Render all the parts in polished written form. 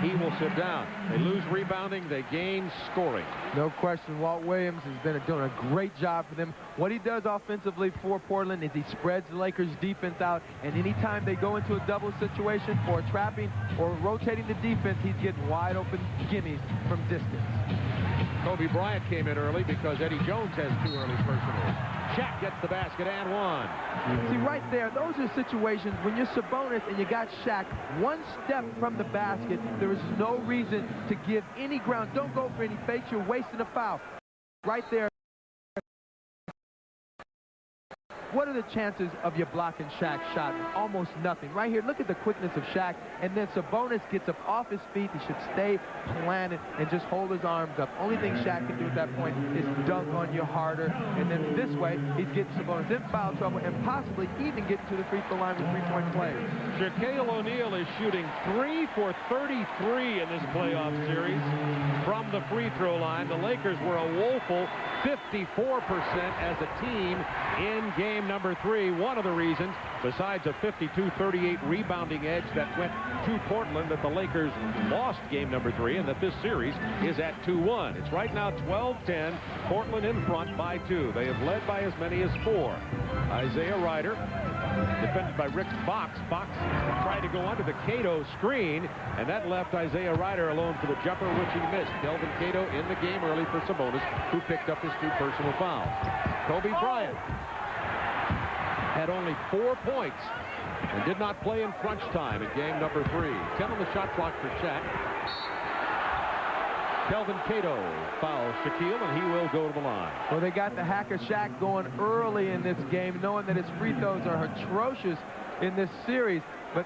he will sit down. They lose rebounding, they gain scoring. No question, Walt Williams has been doing a great job for them. What he does offensively for Portland is he spreads the Lakers defense out, and anytime they go into a double situation or trapping or rotating the defense, he's getting wide open gimmies from distance. Kobe Bryant came in early because Eddie Jones has 2 early personals. Shaq gets the basket and one. See, right there, those are situations when you're Sabonis and you got Shaq one step from the basket, there is no reason to give any ground. Don't go for any fakes. You're wasting a foul. Right there. What are the chances of you blocking Shaq's shot? Almost nothing. Right here, look at the quickness of Shaq. And then Sabonis gets up off his feet. He should stay planted and just hold his arms up. Only thing Shaq can do at that point is dunk on you harder. And then this way, he's getting Sabonis in foul trouble and possibly even getting to the free throw line with 3-point plays. Shaquille O'Neal is shooting 3 for 33 in this playoff series from the free throw line. The Lakers were a woeful 54% as a team in game number 3. One of the reasons, besides a 52-38 rebounding edge that went to Portland, that the Lakers lost game number 3 and that this series is at 2-1. It's right now 12-10, Portland in front by 2. They have led by as many as 4. Isaiah Ryder, defended by Rick Fox. Fox tried to go under the Cato screen, and that left Isaiah Ryder alone for the jumper, which he missed. Kelvin Cato in the game early for Sabonis, who picked up his 2 personal fouls. Kobe Bryant had only 4 points and did not play in crunch time in game number 3. 10 on the shot clock for Shaq. Kelvin Cato fouls Shaquille, and he will go to the line. Well, they got the hacker Shaq going early in this game, knowing that his free throws are atrocious in this series. But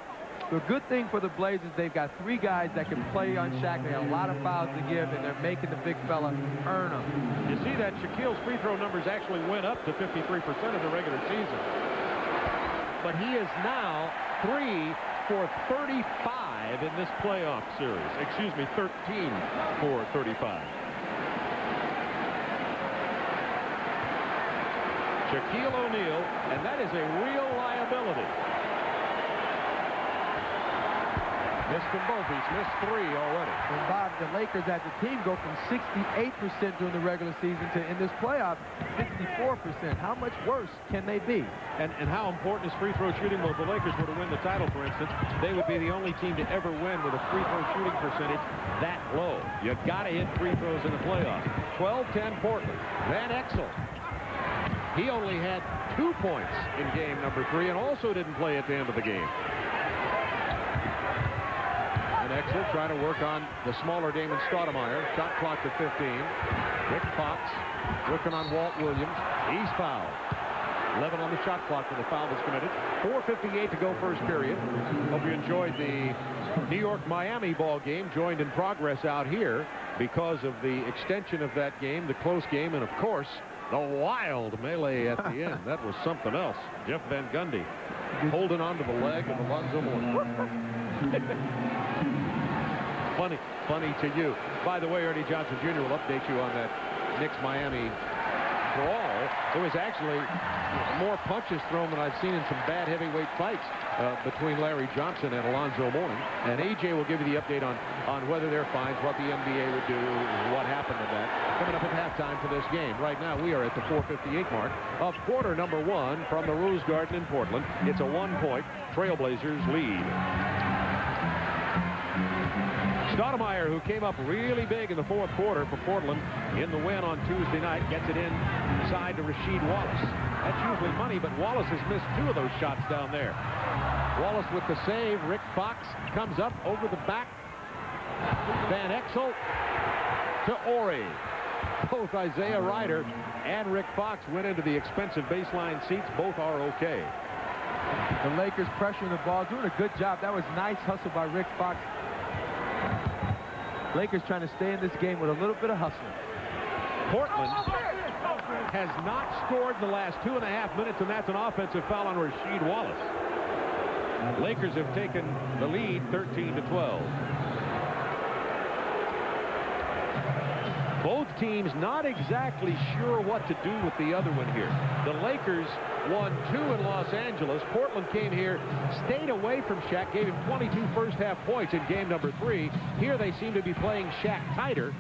the good thing for the Blazers, they've got 3 guys that can play on Shaq. They have a lot of fouls to give, and they're making the big fella earn them. You see that Shaquille's free throw numbers actually went up to 53% of the regular season. But he is now 3 for 35 in this playoff series. Excuse me, 13 for 35. Shaquille O'Neal, and that is a real liability. Missed them both. He's missed 3 already. And Bob, the Lakers as a team go from 68% during the regular season to, in this playoff, 64%. How much worse can they be? And how important is free throw shooting? Well, if the Lakers were to win the title, for instance, they would be the only team to ever win with a free throw shooting percentage that low. You got to hit free throws in the playoffs. 12-10 Portland. Van Exel. He only had 2 points in game number 3 and also didn't play at the end of the game. Exel trying to work on the smaller Damon Stoudemire. Shot clock to 15. Rick Fox working on Walt Williams. He's fouled. 11 on the shot clock for the foul that's committed. 4:58 to go first period. Hope you enjoyed the New York-Miami ball game, joined in progress out here because of the extension of that game, the close game, and of course the wild melee at the end. That was something else. Jeff Van Gundy holding onto the leg of Alonzo Mourning. Funny to you. By the way, Ernie Johnson Jr. will update you on that Knicks-Miami brawl. There was actually more punches thrown than I've seen in some bad heavyweight fights between Larry Johnson and Alonzo Mourning. And AJ will give you the update on whether they're fines, what the NBA would do, what happened to that. Coming up at halftime for this game. Right now, we are at the 4:58 mark of quarter number 1 from the Rose Garden in Portland. It's a 1-point Trailblazers lead. Stoudemire, who came up really big in the 4th quarter for Portland in the win on Tuesday night, gets it inside to Rasheed Wallace. That's usually money, but Wallace has missed 2 of those shots down there. Wallace with the save. Rick Fox comes up over the back. Van Exel to Ori. Both Isaiah Ryder and Rick Fox went into the expensive baseline seats. Both are okay. The Lakers pressuring the ball, doing a good job. That was nice hustle by Rick Fox. Lakers trying to stay in this game with a little bit of hustle. Portland has not scored in the last 2.5 minutes, and that's an offensive foul on Rasheed Wallace. Lakers have taken the lead 13-12. Both teams not exactly sure what to do with the other one here. The Lakers won 2 in Los Angeles. Portland came here, stayed away from Shaq, gave him 22 first-half points in game number 3. Here they seem to be playing Shaq tighter,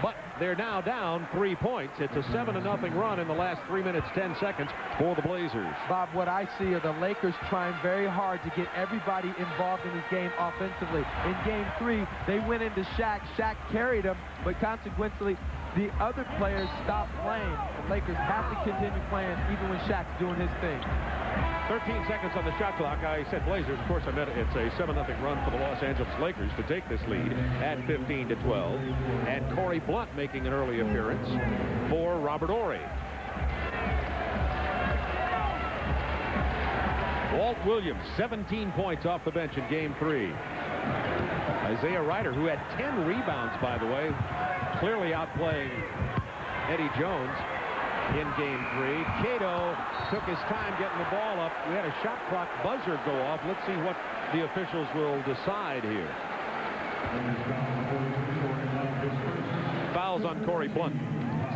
but they're now down 3 points. It's a 7-0 run in the last 3 minutes, 10 seconds for the Blazers. Bob, what I see are the Lakers trying very hard to get everybody involved in this game offensively. In game 3, they went into Shaq. Shaq carried them, but consequently, the other players stopped playing. The Lakers have to continue playing even when Shaq's doing his thing. 13 seconds on the shot clock. I said Blazers. Of course, I meant it's a 7-0 run for the Los Angeles Lakers to take this lead at 15-12. And Corey Blunt making an early appearance for Robert Horry. Walt Williams, 17 points off the bench in game 3. Isaiah Ryder, who had 10 rebounds, by the way, clearly outplaying Eddie Jones in game 3. Cato took his time getting the ball up. We had a shot clock buzzer go off. Let's see what the officials will decide here. Fouls on Corey Blunt.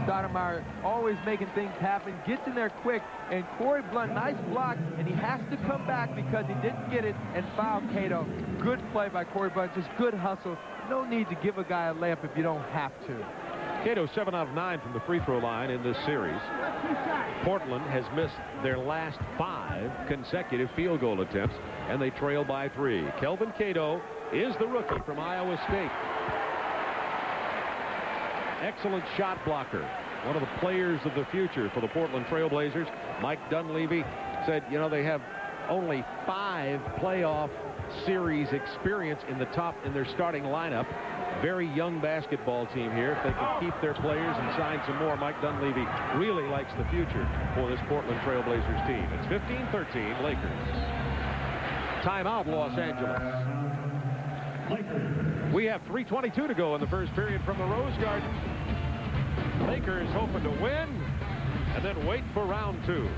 Stoudemire always making things happen, gets in there quick, and Corey Blunt, nice block, and he has to come back because he didn't get it and foul Cato. Good play by Corey Blunt, just good hustle. No need to give a guy a layup if you don't have to. Cato 7 out of 9 from the free throw line in this series. Portland has missed their last 5 consecutive field goal attempts, and they trail by 3. Kelvin Cato is the rookie from Iowa State. Excellent shot blocker. One of the players of the future for the Portland Trail Blazers. Mike Dunleavy said, you know, they have only 5 playoff series experience in their starting lineup. Very young basketball team here. If they can keep their players and sign some more, Mike Dunleavy really likes the future for this Portland Trail Blazers team. It's 15-13 Lakers. Timeout Los Angeles. We have 3:22 to go in the first period from the Rose Garden. Lakers hoping to win and then wait for round 2.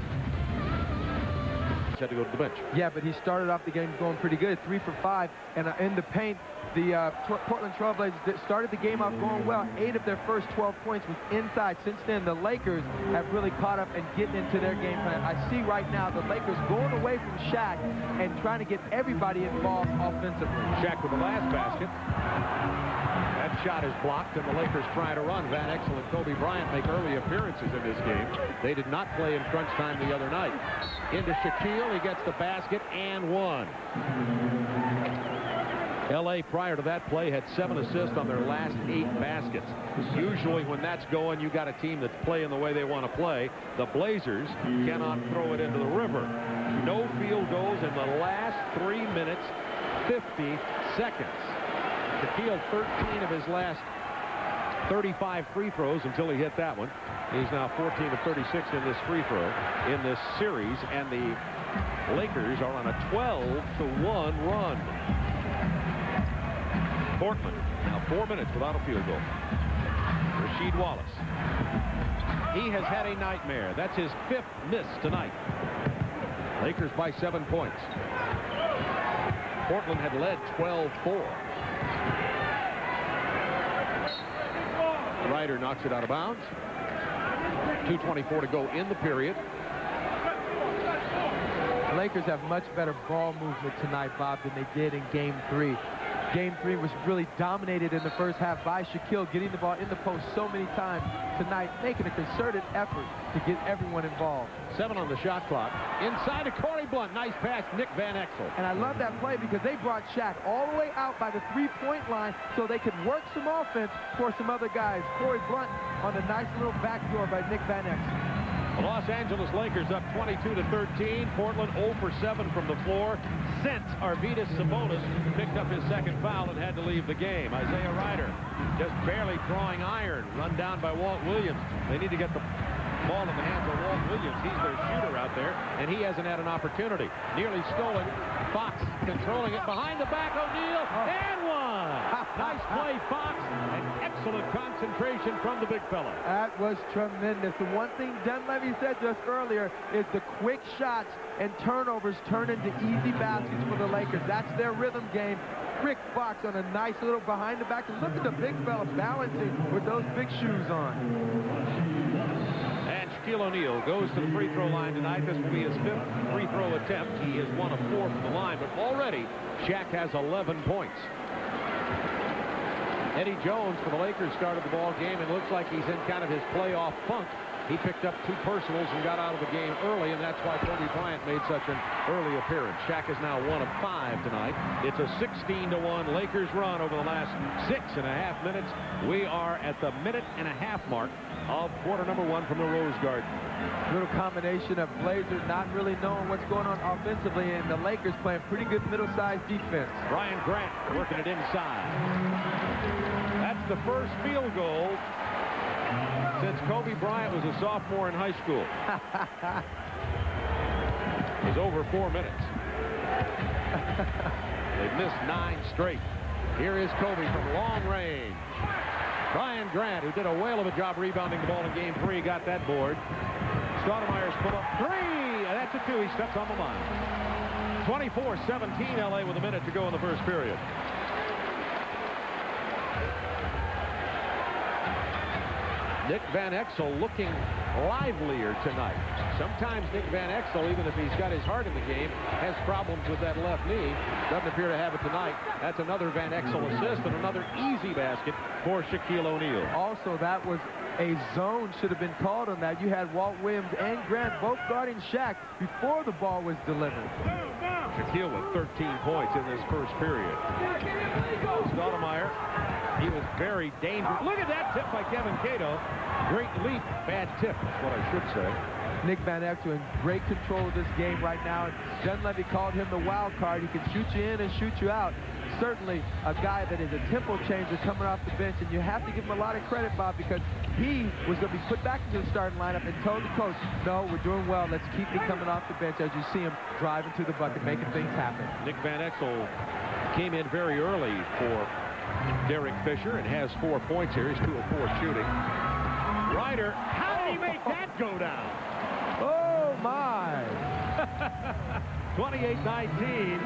Had to go to the bench. Yeah, but he started off the game going pretty good, 3 for 5, and in the paint, the Portland Trail Blazers started the game off going well. 8 of their first 12 points was inside. Since then, the Lakers have really caught up and getting into their game plan. I see right now the Lakers going away from Shaq and trying to get everybody involved offensively. Shaq with the last basket. That shot is blocked, and the Lakers try to run. Van Exel and Kobe Bryant make early appearances in this game. They did not play in crunch time the other night. Into Shaquille, he gets the basket and 1. L.A. prior to that play had 7 assists on their last 8 baskets. Usually when that's going, you got a team that's playing the way they want to play. The Blazers cannot throw it into the river. No field goals in the last 3 minutes, 50 seconds. Shaquille 13 of his last 35 free throws until he hit that one. He's now 14 of 36 in this free throw in this series, and the Lakers are on a 12-1 run. Portland now 4 minutes without a field goal. Rasheed Wallace. He has had a nightmare. That's his 5th miss tonight. Lakers by 7 points. Portland had led 12-4. Ryder knocks it out of bounds. 2:24 to go in the period. The Lakers have much better ball movement tonight, Bob, than they did in game 3. Game 3 was really dominated in the first half by Shaquille, getting the ball in the post so many times. Tonight, making a concerted effort to get everyone involved. 7 on the shot clock. Inside to Corey Blunt. Nice pass, Nick Van Exel. And I love that play because they brought Shaq all the way out by the 3-point line so they could work some offense for some other guys. Corey Blunt on a nice little backdoor by Nick Van Exel. The Los Angeles Lakers up 22-13. Portland 0 for 7 from the floor. Since Arvydas Sabonis picked up his 2nd foul and had to leave the game. Isaiah Ryder just barely drawing iron. Run down by Walt Williams. They need to get the ball in the hands of Walt Williams. He's their shooter out there, and he hasn't had an opportunity. Nearly stolen. Fox controlling it behind the back. O'Neal and 1. Nice play, Fox, and excellent concentration from the big fella. That was tremendous. The one thing Dunleavy said to us earlier is the quick shots and turnovers turn into easy baskets for the Lakers. That's their rhythm game. brick box on a nice little behind the back. And look at the big fella balancing with those big shoes on. And Shaquille O'Neal goes to the free throw line tonight. This will be his 5th free throw attempt. He is 1 of 4 from the line, but already Shaq has 11 points. Eddie Jones for the Lakers started the ball game and looks like he's in kind of his playoff funk. He picked up 2 personals and got out of the game early, and that's why Kobe Bryant made such an early appearance. Shaq is now 1 of 5 tonight. It's a 16-1 Lakers run over the last 6.5 minutes. We are at the 1.5-minute mark of quarter number 1 from the Rose Garden. Little combination of Blazers not really knowing what's going on offensively, and the Lakers playing pretty good middle-sized defense. Brian Grant working it inside. That's the first field goal since Kobe Bryant was a sophomore in high school. It was over 4 minutes. They've missed 9 straight. Here is Kobe from long range. Brian Grant, who did a whale of a job rebounding the ball in game 3, got that board. Stoudemire's put up 3, and that's a 2. He steps on the line. 24-17 LA with a minute to go in the first period. Nick Van Exel looking livelier tonight. Sometimes Nick Van Exel, even if he's got his heart in the game, has problems with that left knee. Doesn't appear to have it tonight. That's another Van Exel assist and another easy basket for Shaquille O'Neal. Also, that was a zone should have been called on that. You had Walt Williams and Grant both guarding Shaq before the ball was delivered. Shaquille with 13 points in this first period. Stoudemire, he was very dangerous. Look at that tip by Kevin Cato. Great leap, bad tip, is what I should say. Nick Van Exel in great control of this game right now. Dunleavy called him the wild card. He can shoot you in and shoot you out. Certainly a guy that is a tempo changer coming off the bench, and you have to give him a lot of credit, Bob, because he was going to be put back into the starting lineup and told the coach, no, we're doing well. Let's keep me coming off the bench as you see him driving to the bucket, making things happen. Nick Van Exel came in very early for Derek Fisher and has 4 points here. He's 2 of 4 shooting. Ryder, how did he make that go down? Oh, my. 28-19.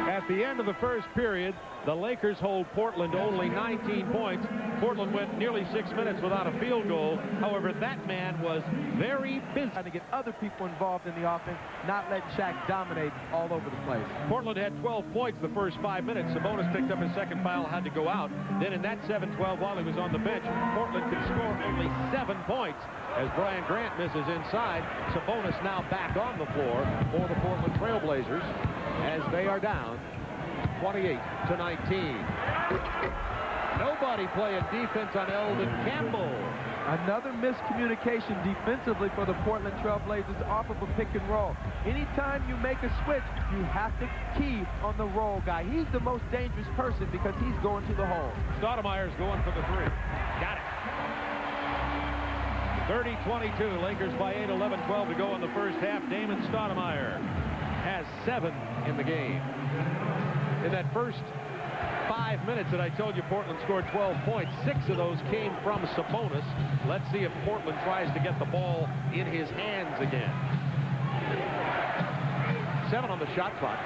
At the end of the first period, the Lakers hold Portland to only 19 points. Portland went nearly 6 minutes without a field goal. However, that man was very busy. Trying to get other people involved in the offense, not letting Shaq dominate all over the place. Portland had 12 points the first 5 minutes. Sabonis picked up his second foul, had to go out. Then in that 7-12 while he was on the bench, Portland could score only 7 points. As Brian Grant misses inside, Sabonis now back on the floor for the Portland Trailblazers as they are down 28-19. Nobody playing defense on Eldon Campbell. Another miscommunication defensively for the Portland Trailblazers off of a pick and roll. Anytime you make a switch, you have to key on the roll guy. He's the most dangerous person because he's going to the hole. Stoudemire's going for the 3. Got it. 30-22. Lakers by 8, 11-12 to go in the first half. Damon Stoudemire has 7 in the game. In that first 5 minutes that I told you Portland scored 12 points, 6 of those came from Sabonis. Let's see if Portland tries to get the ball in his hands again. 7 on the shot clock.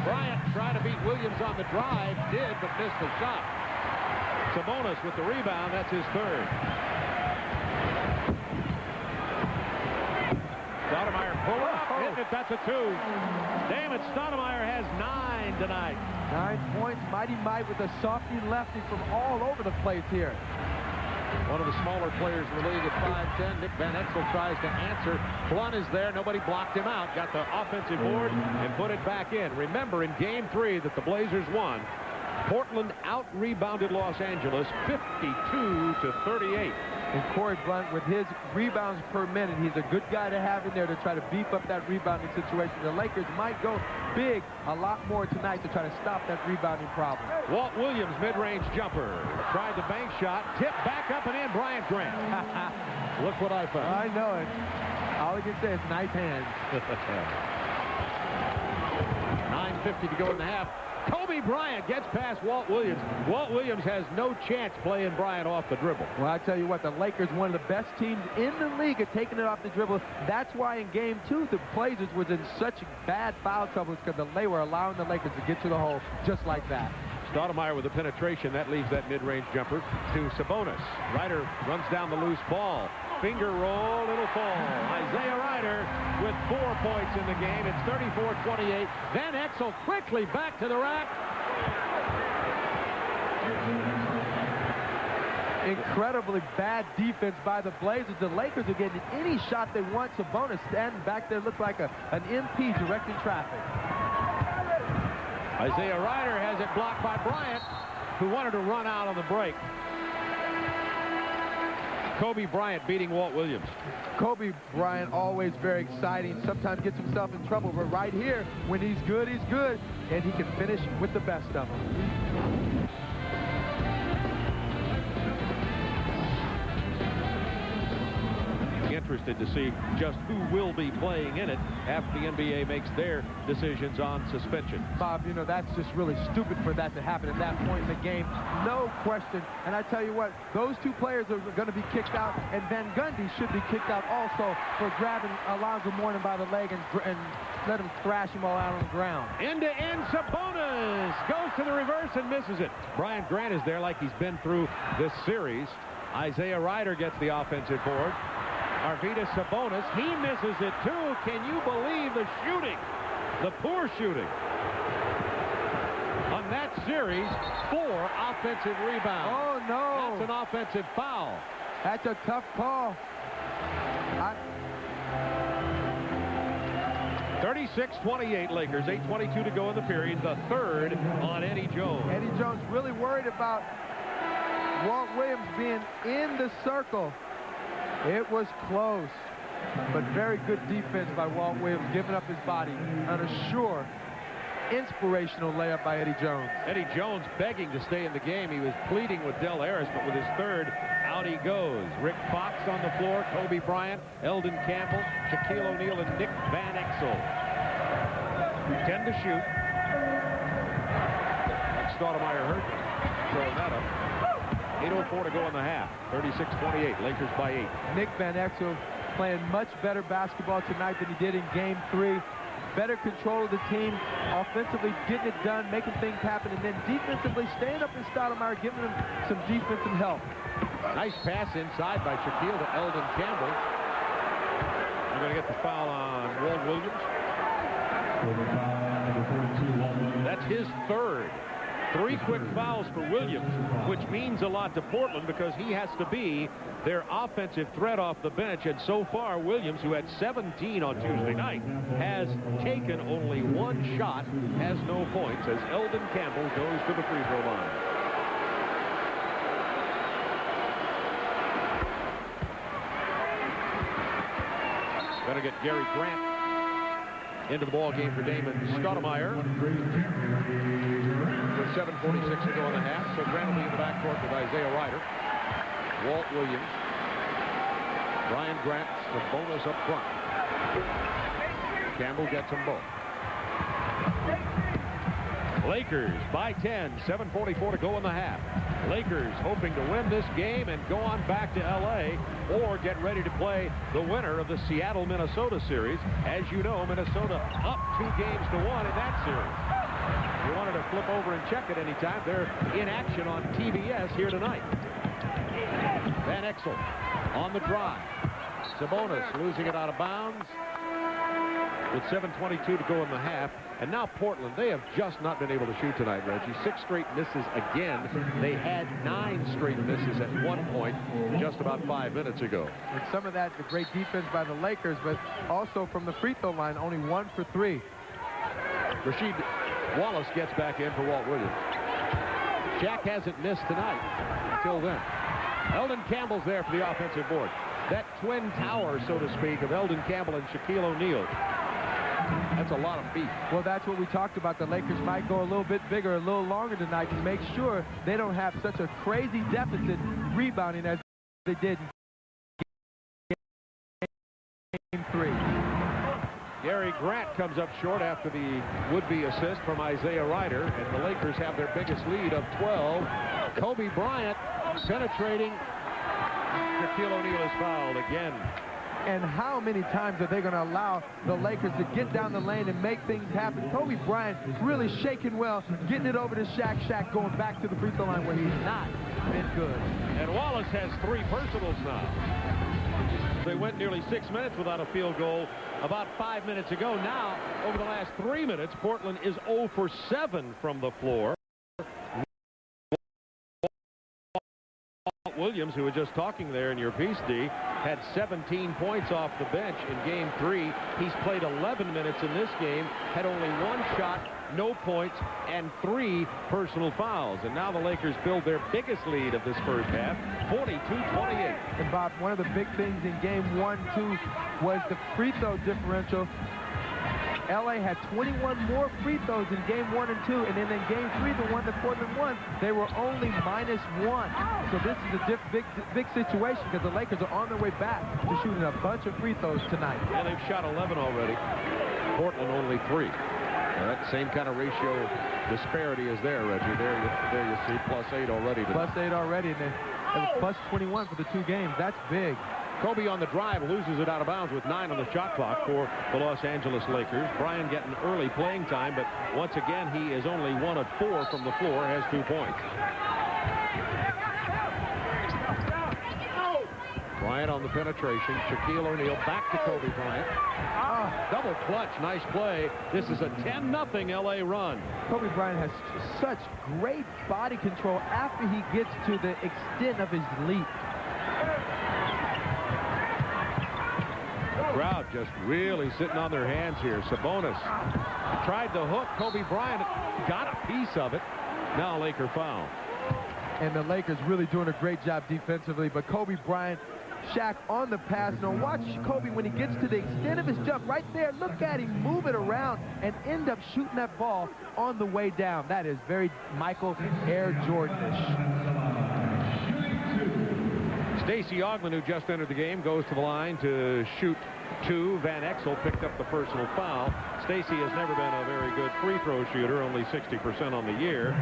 Bryant trying to beat Williams on the drive, did, but missed the shot. Sabonis with the rebound, that's his 3rd. Stoudemire pull up, hitting it, that's a 2. Damon Stoudemire has 9 tonight. 9 points, Mighty Mike with a softy lefty from all over the place here. One of the smaller players in the league at 5'10". Nick Van Exel tries to answer. Blun is there, nobody blocked him out. Got the offensive board and put it back in. Remember in game 3 that the Blazers won, Portland out-rebounded Los Angeles 52-38. And Corey Blunt, with his rebounds per minute, he's a good guy to have in there to try to beef up that rebounding situation. The Lakers might go big a lot more tonight to try to stop that rebounding problem. Walt Williams, mid-range jumper. Tried the bank shot, tipped back up and in. Brian Grant. Look what I found. I know it. All I can say is nice hands. 9:50 to go in the half. Kobe Bryant gets past Walt Williams. Walt Williams has no chance playing Bryant off the dribble. Well, I tell you what, the Lakers, one of the best teams in the league at taking it off the dribble. That's why in Game 2, the Blazers was in such bad foul trouble because they were allowing the Lakers to get to the hole just like that. Stoudemire with the penetration. That leaves that mid-range jumper to Sabonis. Ryder runs down the loose ball. Finger roll, it'll fall. Isaiah Ryder with 4 points in the game. It's 34-28. Van Exel quickly back to the rack. Incredibly bad defense by the Blazers. The Lakers are getting any shot they want. Sabonis standing back there looks like an MP directing traffic. Isaiah Ryder has it blocked by Bryant, who wanted to run out on the break. Kobe Bryant beating Walt Williams. Kobe Bryant always very exciting. Sometimes gets himself in trouble, but right here, when he's good, and he can finish with the best of them. Interested to see just who will be playing in it after the NBA makes their decisions on suspension. Bob, you know, that's just really stupid for that to happen at that point in the game. No question. And I tell you what, those two players are going to be kicked out, and Van Gundy should be kicked out also for grabbing Alonzo Mourning by the leg and let him thrash him all out on the ground. End-to-end, Sabonis goes to the reverse and misses it. Brian Grant is there like he's been through this series. Isaiah Ryder gets the offensive board. Arvydas Sabonis, he misses it too. Can you believe the shooting? The poor shooting. On that series, 4 offensive rebounds. Oh, no. That's an offensive foul. That's a tough call. 36-28 Lakers, 8:22 to go in the period. The third on Eddie Jones. Eddie Jones really worried about Walt Williams being in the circle. It was close, but very good defense by Walt Williams, giving up his body on a sure, inspirational layup by Eddie Jones. Eddie Jones begging to stay in the game. He was pleading with Del Harris, but with his third, out he goes. Rick Fox on the floor, Kobe Bryant, Eldon Campbell, Shaquille O'Neal, and Nick Van Exel. 10 to shoot. Stoudemire hurt, throwing that up. 8:04 to go in the half. 36-28. Lakers by 8. Nick Van Exel playing much better basketball tonight than he did in Game 3. Better control of the team. Offensively getting it done, making things happen, and then defensively staying up in Stoudemire, giving him some defensive help. Nice pass inside by Shaquille to Eldon Campbell. They're going to get the foul on Walt Williams. That's his third. 3 quick fouls for Williams, which means a lot to Portland because he has to be their offensive threat off the bench. And so far, Williams, who had 17 on Tuesday night, has taken only 1 shot, has no points, as Eldon Campbell goes to the free throw line. Going to get Gary Grant into the ball game for Damon Stoudemire. With 7:46 to go in the half, so Grant will be in the backcourt with Isaiah Ryder, Walt Williams, Brian Grant, Sabonis up front. Campbell gets them both. Lakers by 10, 7:44 to go in the half. Lakers hoping to win this game and go on back to L.A. or get ready to play the winner of the Seattle-Minnesota series. As you know, Minnesota up 2 games to 1 in that series. If you wanted to flip over and check it anytime, they're in action on TBS here tonight. Van Exel on the drive. Sabonis losing it out of bounds with 7:22 to go in the half. And now Portland, they have just not been able to shoot tonight, Reggie. 6 straight misses again. They had 9 straight misses at one point just about 5 minutes ago. And some of that, the great defense by the Lakers, but also from the free throw line, only 1 for 3. Rasheed Wallace gets back in for Walt Williams. Shaq hasn't missed tonight until then. Eldon Campbell's there for the offensive board. That twin tower, so to speak, of Eldon Campbell and Shaquille O'Neal. That's a lot of beef. Well, that's what we talked about. The Lakers might go a little bit bigger, a little longer tonight to make sure they don't have such a crazy deficit rebounding as they did in Game 3. Gary Grant comes up short after the would-be assist from Isaiah Ryder, and the Lakers have their biggest lead of 12. Kobe Bryant penetrating. Shaquille O'Neal is fouled again. And how many times are they going to allow the Lakers to get down the lane and make things happen? Kobe Bryant really shaking well, getting it over to Shaq. Shaq going back to the free throw line where he's not been good. And Wallace has 3 personals now. They went nearly 6 minutes without a field goal about 5 minutes ago. Now, over the last 3 minutes, Portland is 0 for 7 from the floor. Williams, who was just talking there in your piece, D, had 17 points off the bench in Game 3. He's played 11 minutes in this game, had only 1 shot, no points, and 3 personal fouls. And now the Lakers build their biggest lead of this first half, 42-28. And Bob, one of the big things in Game 1-2 was the free throw differential. LA had 21 more free throws in Game 1 and 2, and then in Game 3, the one that Portland won, they were only -1. So this is a big situation because the Lakers are on their way back to shooting a bunch of free throws tonight. Yeah, they've shot 11 already. Portland only 3. Now that same kind of ratio disparity is there, Reggie. There you see +8 already. +8 already, and then it was +21 for the 2 games. That's big. Kobe on the drive loses it out of bounds with 9 on the shot clock for the Los Angeles Lakers. Brian getting early playing time, but once again he is only 1 of 4 from the floor, has 2 points. Bryant on the penetration. Shaquille O'Neal back to Kobe Bryant. Double clutch, nice play. This is a 10-0 LA run. Kobe Bryant has such great body control after he gets to the extent of his leap. Crowd just really sitting on their hands here. Sabonis tried the hook. Kobe Bryant got a piece of it. Now Laker foul. And the Lakers really doing a great job defensively, but Kobe Bryant, Shaq on the pass. Now watch Kobe when he gets to the extent of his jump right there. Look at him move it around and end up shooting that ball on the way down. That is very Michael Air Jordan-ish. Stacey Augmon, who just entered the game, goes to the line to shoot 2. Van Exel picked up the personal foul. Stacey has never been a very good free throw shooter, only 60% on the year.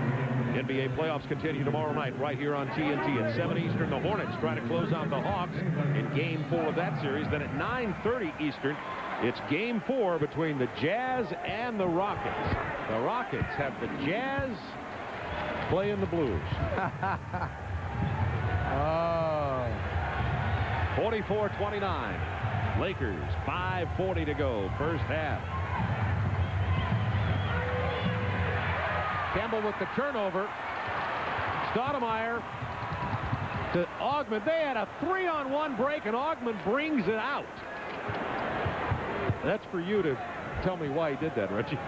NBA playoffs continue tomorrow night right here on TNT at 7 Eastern. The Hornets try to close out the Hawks in Game 4 of that series. Then at 9:30 Eastern, it's Game 4 between the Jazz and the Rockets. The Rockets have the Jazz playing the Blues. 44-29. Lakers, 5:40 to go, first half. Campbell with the turnover. Stoudemire to Augmon. They had a 3-on-1 break, and Augmon brings it out. That's for you to tell me why he did that, Reggie.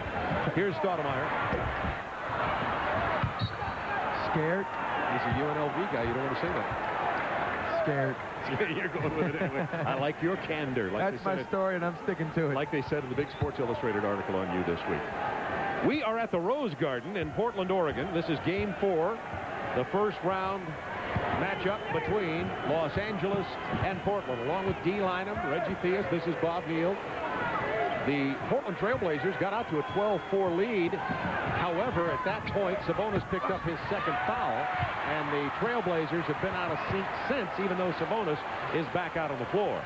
Here's Stoudemire. Scared? He's a UNLV guy. You don't want to say that. Scared. You're going with it anyway. I like your candor. Like that's my story, and I'm sticking to it. Like they said in the big Sports Illustrated article on you this week. We are at the Rose Garden in Portland, Oregon. This is Game 4, the first round matchup between Los Angeles and Portland. Along with Dee Lynam, Reggie Theus, this is Bob Neal. The Portland Trailblazers got out to a 12-4 lead. However, at that point, Sabonis picked up his second foul, and the Trailblazers have been out of sync since, even though Sabonis is back out on the floor.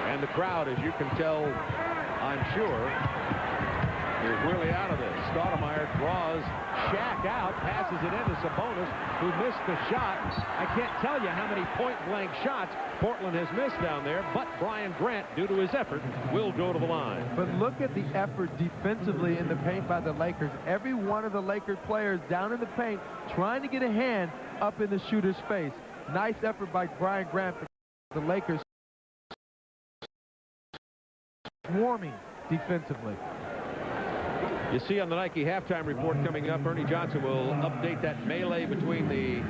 And the crowd, as you can tell, I'm sure, is really out of this. Stoudemire draws Shaq out, passes it into Sabonis, who missed the shot. I can't tell you how many point-blank shots Portland has missed down there, but Brian Grant, due to his effort, will go to the line. But look at the effort defensively in the paint by the Lakers. Every one of the Lakers players down in the paint trying to get a hand up in the shooter's face. Nice effort by Brian Grant. The Lakers swarming defensively. You see on the Nike halftime report coming up, Ernie Johnson will update that melee between the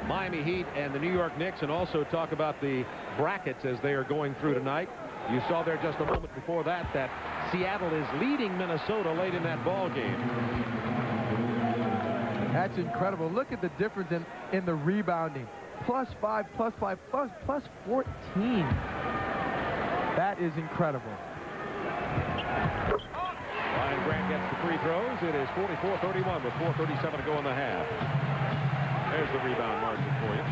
Miami Heat and the New York Knicks, and also talk about the brackets as they are going through tonight. You saw there just a moment before that Seattle is leading Minnesota late in that ball game. That's incredible. Look at the difference in the rebounding. +5, +5, +14. That is incredible. Ryan Grant gets the free throws. It is 44-31 with 4:37 to go in the half. There's the rebound margin for you.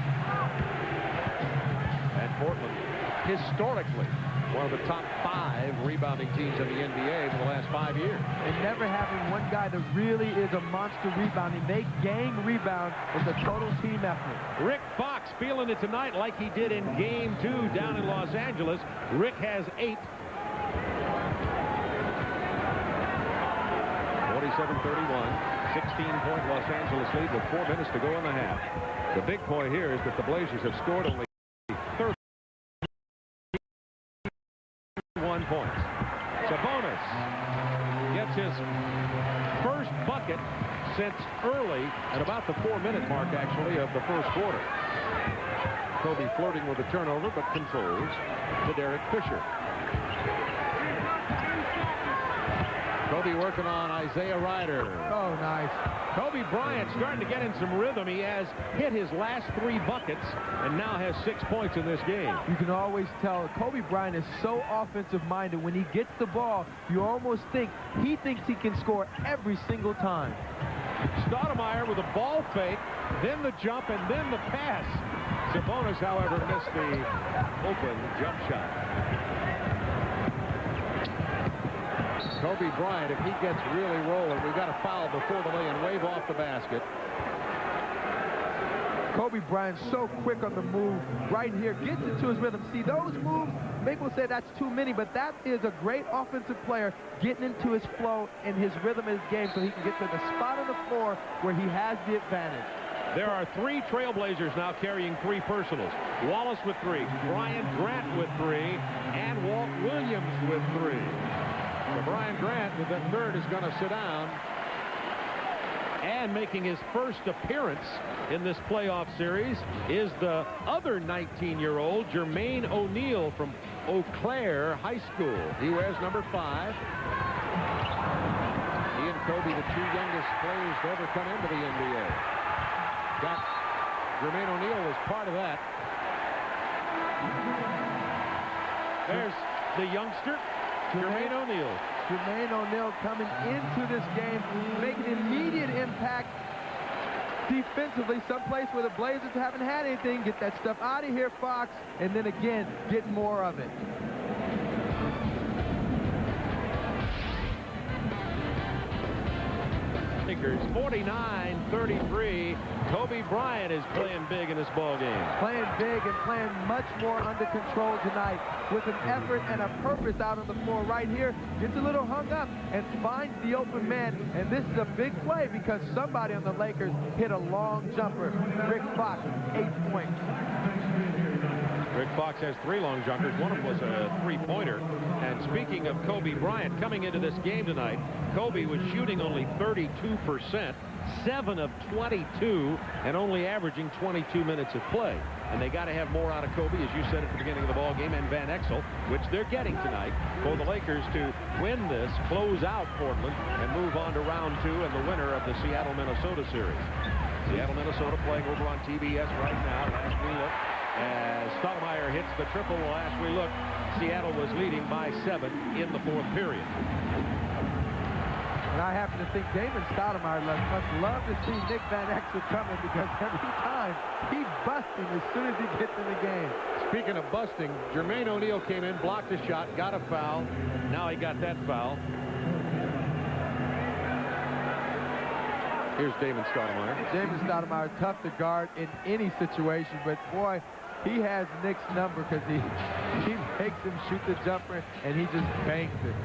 And Portland, historically, one of the top 5 rebounding teams in the NBA for the last 5 years. And never having one guy that really is a monster rebounding. They gang rebound. It's a total team effort. Rick Fox feeling it tonight like he did in Game 2 down in Los Angeles. Rick has 8. 47-31, 16-point Los Angeles lead with 4 minutes to go in the half. The big point here is that the Blazers have scored only 31 points. Sabonis gets his first bucket since early at about the 4-minute mark, actually, of the first quarter. Kobe flirting with the turnover, but controls to Derek Fisher. Kobe working on Isaiah Ryder. Oh, nice. Kobe Bryant starting to get in some rhythm. He has hit his last 3 buckets and now has 6 points in this game. You can always tell Kobe Bryant is so offensive-minded. When he gets the ball, you almost think he thinks he can score every single time. Stoudemire with a ball fake, then the jump, and then the pass. Sabonis, however, missed the open jump shot. Kobe Bryant, if he gets really rolling, we've got a foul before the lay and wave off the basket. Kobe Bryant so quick on the move right here, gets into his rhythm. See, those moves, people say that's too many, but that is a great offensive player getting into his flow and his rhythm in his game so he can get to the spot on the floor where he has the advantage. There are 3 Trailblazers now carrying 3 personals. Wallace with 3, Brian Grant with 3, and Walt Williams with 3. So Brian Grant with that third is going to sit down. And making his first appearance in this playoff series is the other 19-year-old, Jermaine O'Neal from Eau Claire High School. He wears number 5. He and Kobe, the 2 youngest players to ever come into the NBA. Jermaine O'Neal was part of that. There's the youngster, Jermaine O'Neal. Jermaine O'Neal coming into this game, making immediate impact defensively, someplace where the Blazers haven't had anything. Get that stuff out of here, Fox, and then again, get more of it. Lakers 49-33. Kobe Bryant is playing big in this ball game. Playing big and playing much more under control tonight with an effort and a purpose out on the floor right here. Gets a little hung up and finds the open man. And this is a big play because somebody on the Lakers hit a long jumper. Rick Fox, 8 points. Rick Fox has 3 long jumpers. One of them was a 3-pointer. And speaking of Kobe Bryant, coming into this game tonight, Kobe was shooting only 32%, 7 of 22, and only averaging 22 minutes of play. And they got to have more out of Kobe, as you said at the beginning of the ball game, and Van Exel, which they're getting tonight for the Lakers to win this, close out Portland, and move on to round 2 and the winner of the Seattle-Minnesota series. Seattle-Minnesota playing over on TBS right now. Last we look, as Stoudemire hits the triple. Last we look, Seattle was leading by 7 in the 4th period. And I happen to think Damon Stoudemire must love to see Nick Van Exel coming because every time he's busting as soon as he gets in the game. Speaking of busting, Jermaine O'Neal came in, blocked a shot, got a foul. Now he got that foul. Here's Damon Stoudemire. Damon Stoudemire, tough to guard in any situation, but boy, he has Nick's number because he makes him shoot the jumper and he just banks it.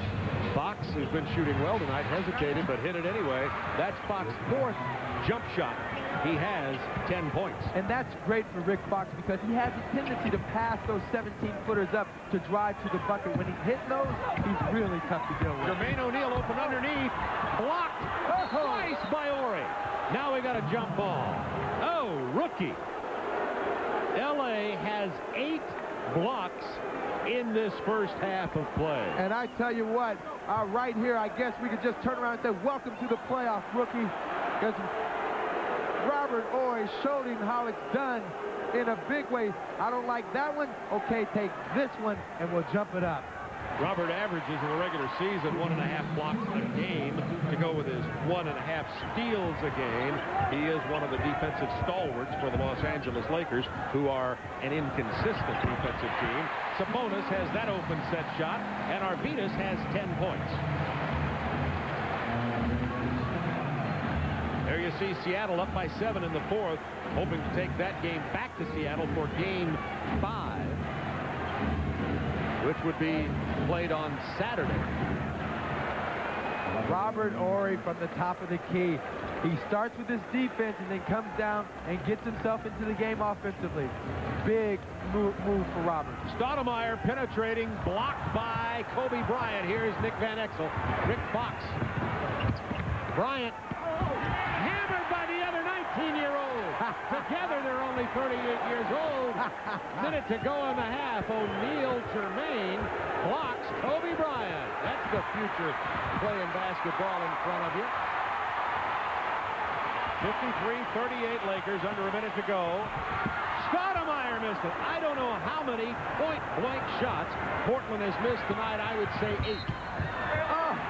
Fox, who's been shooting well tonight, hesitated but hit it anyway. That's Fox's 4th jump shot. He has 10 points. And that's great for Rick Fox because he has a tendency to pass those 17-footers up to drive to the bucket. When he's hitting those, he's really tough to deal with. Jermaine O'Neal open underneath, blocked twice by Ori. Now we got a jump ball. Oh, rookie. LA has 8 blocks in this first half of play. And I tell you what, right here, I guess we could just turn around and say, welcome to the playoff, rookie. Because Robert Horry showed him how it's done in a big way. I don't like that one. Okay, take this one, and we'll jump it up. Robert averages in the regular season 1.5 blocks a game to go with his 1.5 steals a game. He is one of the defensive stalwarts for the Los Angeles Lakers, who are an inconsistent defensive team. Sabonis has that open set shot, and Arvidas has 10 points. There you see Seattle up by 7 in the fourth, hoping to take that game back to Seattle for Game 5. Which would be played on Saturday. Robert Horry from the top of the key. He starts with his defense and then comes down and gets himself into the game offensively. Big move for Robert. Stoudemire penetrating, blocked by Kobe Bryant. Here's Nick Van Exel. Rick Fox. Bryant hammered by the other 19-year-old. Together they're only 38 years old. Minute to go in the half. O'Neal Tremaine blocks Kobe Bryant. That's the future playing basketball in front of you. 53-38 Lakers, under a minute to go. Stoudemire missed it. I don't know how many point-blank shots Portland has missed tonight. I would say 8.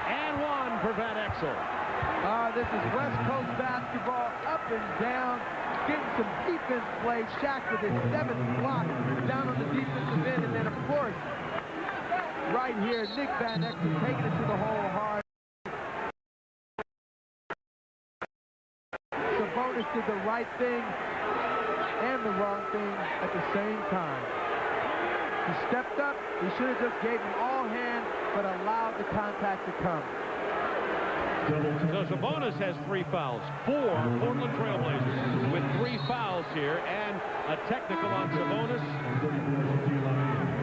And 1 for Van Exel. This is West Coast basketball, up and down, getting some defense play. Shaq with his 7th block down on the defensive end, and then, of course, right here, Nick Van Exel taking it to the hole hard. Sabonis did the right thing and the wrong thing at the same time. He stepped up. He should have just gave him all hand, but allowed the contact to come. So Sabonis has 3 fouls. 4 Portland Trailblazers with 3 fouls here, and a technical on Sabonis,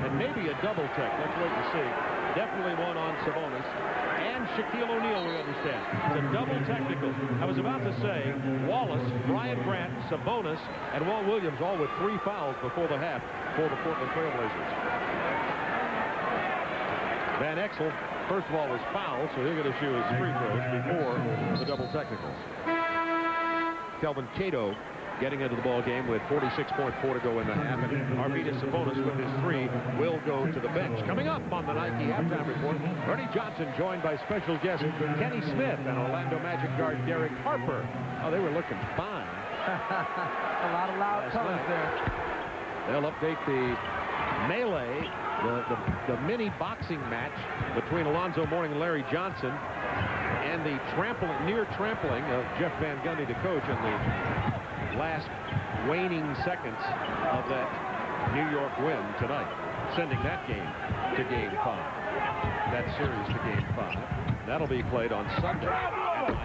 and maybe a double tech. Let's wait and see. Definitely one on Sabonis and Shaquille O'Neal, we understand. It's a double technical. I was about to say Wallace, Brian Grant, Sabonis, and Walt Williams all with 3 fouls before the half for the Portland Trailblazers. Van Exel, first of all, was fouled, so he'll get to shoot his free throws before the double technicals. Kelvin Cato getting into the ball game with 46.4 to go in the half, and Arvidas Sabonis with his 3 will go to the bench. Coming up on the Nike halftime report, Ernie Johnson joined by special guest Kenny Smith and Orlando Magic guard Derek Harper. Oh, they were looking fine. A lot of loud colors there. They'll update the melee, the mini boxing match between Alonzo Mourning and Larry Johnson, and the near trampling of Jeff Van Gundy, the coach, in the last waning seconds of that New York win tonight, sending that game to Game 5. That series to Game 5. That'll be played on Sunday at Miami.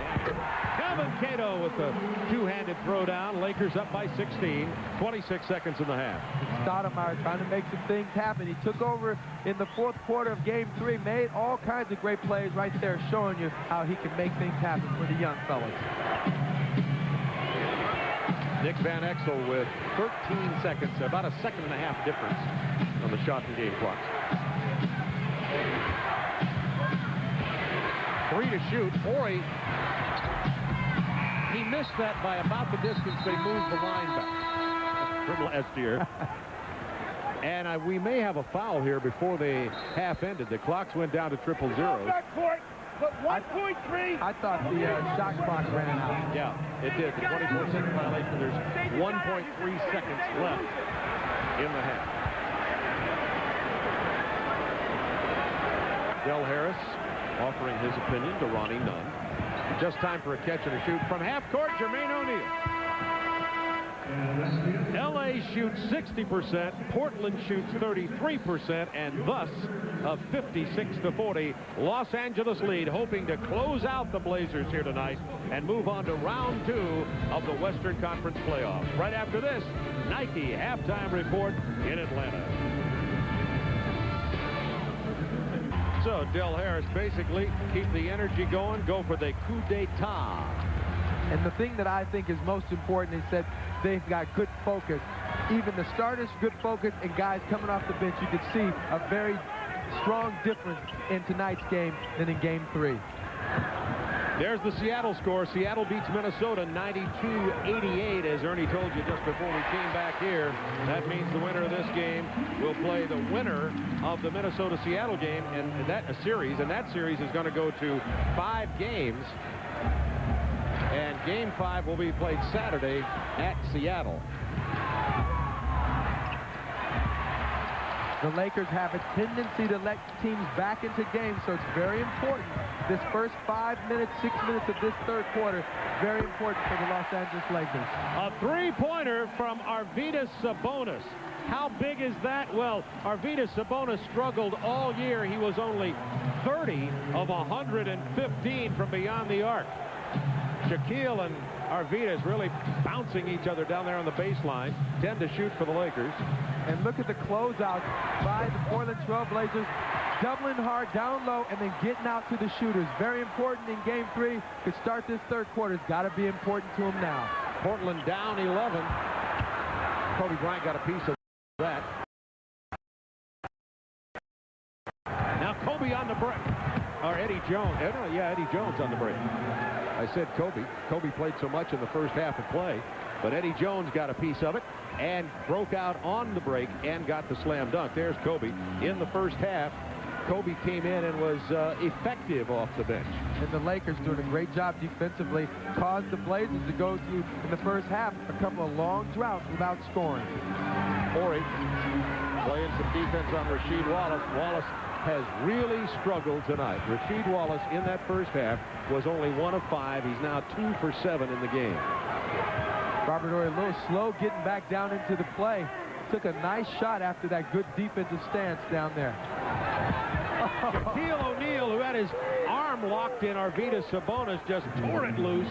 Kelvin Cato with the two-handed throwdown. Lakers up by 16. 26 seconds in the half. Stoudemire trying to make some things happen. He took over in the fourth quarter of Game 3, made all kinds of great plays right there, showing you how he can make things happen for the young fellas. Nick Van Exel with 13 seconds, about a 1.5 second difference on the shot and game clocks. 3 to shoot. Horry, he missed that by about the distance they moved the line back from last year. And we may have a foul here before the half ended. The clocks went down to 0-0. But 1.3. I thought the shot clock ran out. Yeah, it did. The 24-second violation. There's 1.3 seconds left in the half. Del Harris offering his opinion to Ronnie Nunn. Just time for a catch and a shoot from half court. Jermaine O'Neal. LA shoots 60%, Portland shoots 33%, and thus a 56-40 Los Angeles lead, hoping to close out the Blazers here tonight and move on to round 2 of the Western Conference playoffs. Right after this, Nike halftime report in Atlanta. So Del Harris basically keep the energy going, go for the coup d'etat. And the thing that I think is most important is that they've got good focus. Even the starters, good focus, and guys coming off the bench, you could see a very strong difference in tonight's game than in Game 3. There's the Seattle score. Seattle beats Minnesota 92-88, as Ernie told you just before we came back here. That means the winner of this game will play the winner of the Minnesota-Seattle game, and that series is going to go to 5 games. And Game 5 will be played Saturday at Seattle. The Lakers have a tendency to let teams back into games, so it's very important. This first 5 minutes, 6 minutes of this third quarter, very important for the Los Angeles Lakers. A three-pointer from Arvydas Sabonis. How big is that? Well, Arvydas Sabonis struggled all year. He was only 30 of 115 from beyond the arc. Shaquille and Arvydas really bouncing each other down there on the baseline. 10 to shoot for the Lakers. And look at the closeout by the Portland Trail Blazers, doubling hard down low and then getting out to the shooters. Very important in Game 3 to start this third quarter. It's got to be important to them now. Portland down 11. Kobe Bryant got a piece of that. Now Kobe on the break. Or Eddie Jones. Eddie Jones on the break. I said Kobe. Kobe played so much in the first half of play, but Eddie Jones got a piece of it and broke out on the break and got the slam dunk. There's Kobe. In the first half, Kobe came in and was effective off the bench. And the Lakers doing a great job defensively, caused the Blazers to go through, in the first half, a couple of long droughts without scoring. Horry playing some defense on Rasheed Wallace. Wallace has really struggled tonight. Rasheed Wallace in that first half was only 1 of 5. He's now 2 for 7 in the game. Robert Horry a little slow getting back down into the play. Took a nice shot after that good defensive stance down there. Shaquille O'Neal, who had his arm locked in Arvydas Sabonis, just tore it loose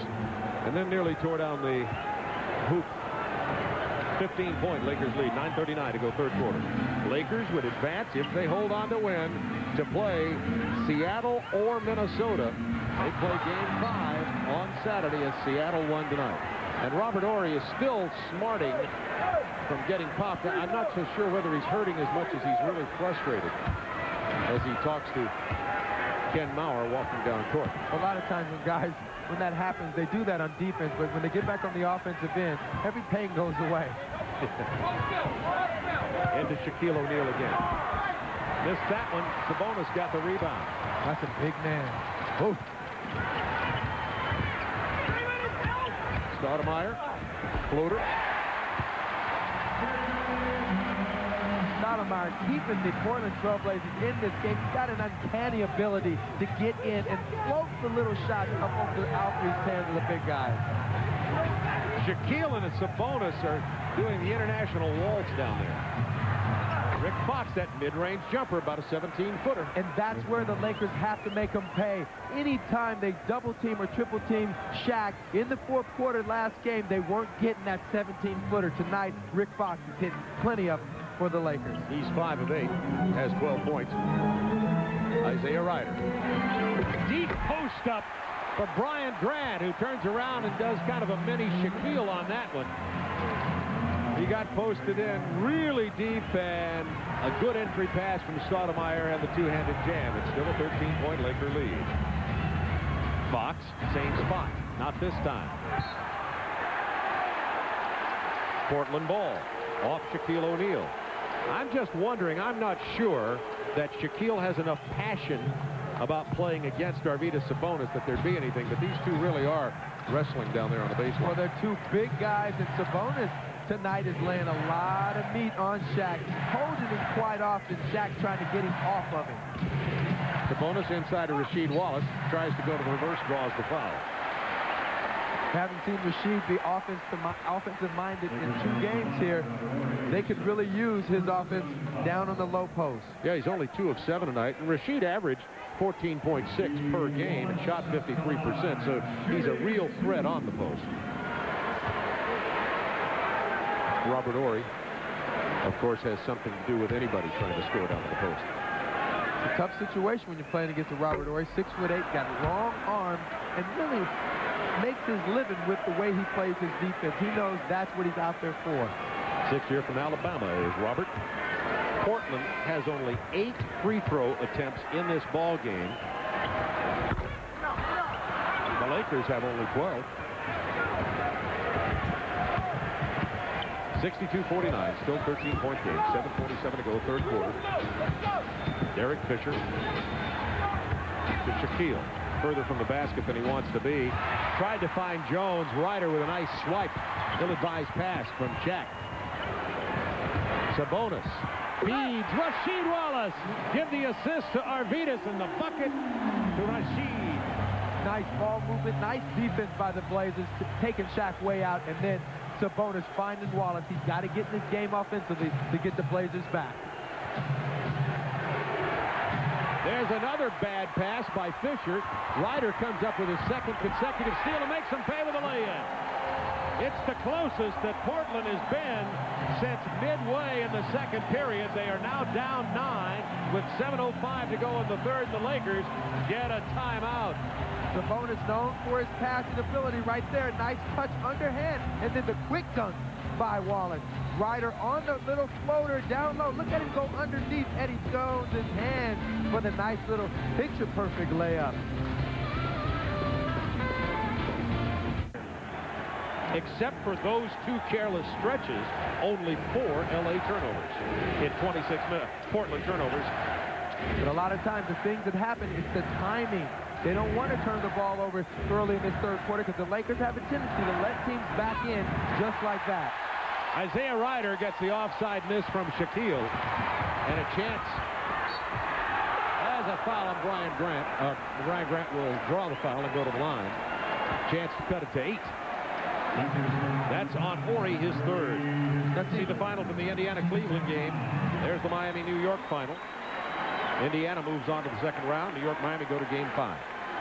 and then nearly tore down the hoop. 15-point Lakers lead, 9:39 to go third quarter. Lakers would advance if they hold on to win to play Seattle or Minnesota. They play Game 5 on Saturday as Seattle won tonight. And Robert Horry is still smarting from getting popped. I'm not so sure whether he's hurting as much as he's really frustrated as he talks to Ken Maurer walking down court. A lot of times when that happens, they do that on defense, but when they get back on the offensive end, every pain goes away. Into Shaquille O'Neal again. Missed that one. Sabonis got the rebound. That's a big man. Oh. Stoudemire, floater. Stoudemire keeping the Portland Trail Blazers in this game. He's got an uncanny ability to get in and float the little shot up over the Alfred's hands of the big guys. Shaquille and Sabonis are doing the international waltz down there. Rick Fox, that mid-range jumper, about a 17-footer. And that's where the Lakers have to make them pay. Anytime they double-team or triple-team Shaq in the fourth quarter last game, they weren't getting that 17-footer. Tonight, Rick Fox is hitting plenty of them for the Lakers. He's 5 of 8, has 12 points. Isaiah Ryder. Deep post up for Brian Grant, who turns around and does kind of a mini Shaquille on that one. He got posted in really deep, and a good entry pass from Stoudemire and the two-handed jam. It's still a 13-point Laker lead. Fox, same spot. Not this time. Portland ball. Off Shaquille O'Neal. I'm just wondering, I'm not sure that Shaquille has enough passion about playing against Arvydas Sabonis that there'd be anything, but these two really are wrestling down there on the baseline. Well, they're two big guys, and Sabonis tonight is laying a lot of meat on Shaq, holding him quite often. Shaq trying to get him off of him. Sabonis inside to Rasheed Wallace, tries to go to the reverse, draws the foul. Haven't seen Rasheed be offensive-minded in 2 games here. They could really use his offense down on the low post. Yeah, he's only 2 of 7 tonight, and Rasheed averaged 14.6 per game and shot 53%, so he's a real threat on the post. Robert Horry, of course, has something to do with anybody trying to score down to the post. It's a tough situation when you're playing against a Robert Horry, 6'8", got a long arm, and really makes his living with the way he plays his defense. He knows that's what he's out there for. 6-year from Alabama is Robert. Portland has only 8 free throw attempts in this ball game. But Lakers have only 12. 62-49, still 13-point game. 7:47 to go, third quarter. Derek Fisher to Shaquille. Further from the basket than he wants to be. Tried to find Jones. Ryder with a nice swipe. Ill-advised pass from Shaq. Sabonis feeds Rasheed Wallace. Give the assist to Arvidas and the bucket to Rasheed. Nice ball movement, nice defense by the Blazers, taking Shaq way out, and then Sabonis finding Wallace. He's got to get in this game offensively to get the Blazers back. There's another bad pass by Fisher. Ryder comes up with his second consecutive steal and makes him pay with a lay-in. It's the closest that Portland has been since midway in the second period. They are now down 9 with 7:05 to go in the third. The Lakers get a timeout. Sabonis known for his passing ability right there. Nice touch underhand. And then the quick dunk by Wallace. Ryder on the little floater down low. Look at him go underneath Eddie Jones' hand for the nice little picture-perfect layup. Except for those two careless stretches, only 4 LA turnovers in 26 minutes. Portland turnovers. But a lot of times the things that happen, it's the timing. They don't want to turn the ball over early in this third quarter because the Lakers have a tendency to let teams back in just like that. Isaiah Ryder gets the offside miss from Shaquille. And a chance. As a foul on Brian Grant. Brian Grant will draw the foul and go to the line. Chance to cut it to 8. That's on Horry, his third. Let's see the final from the Indiana-Cleveland game. There's the Miami-New York final. Indiana moves on to the second round. New York, Miami go to game 5.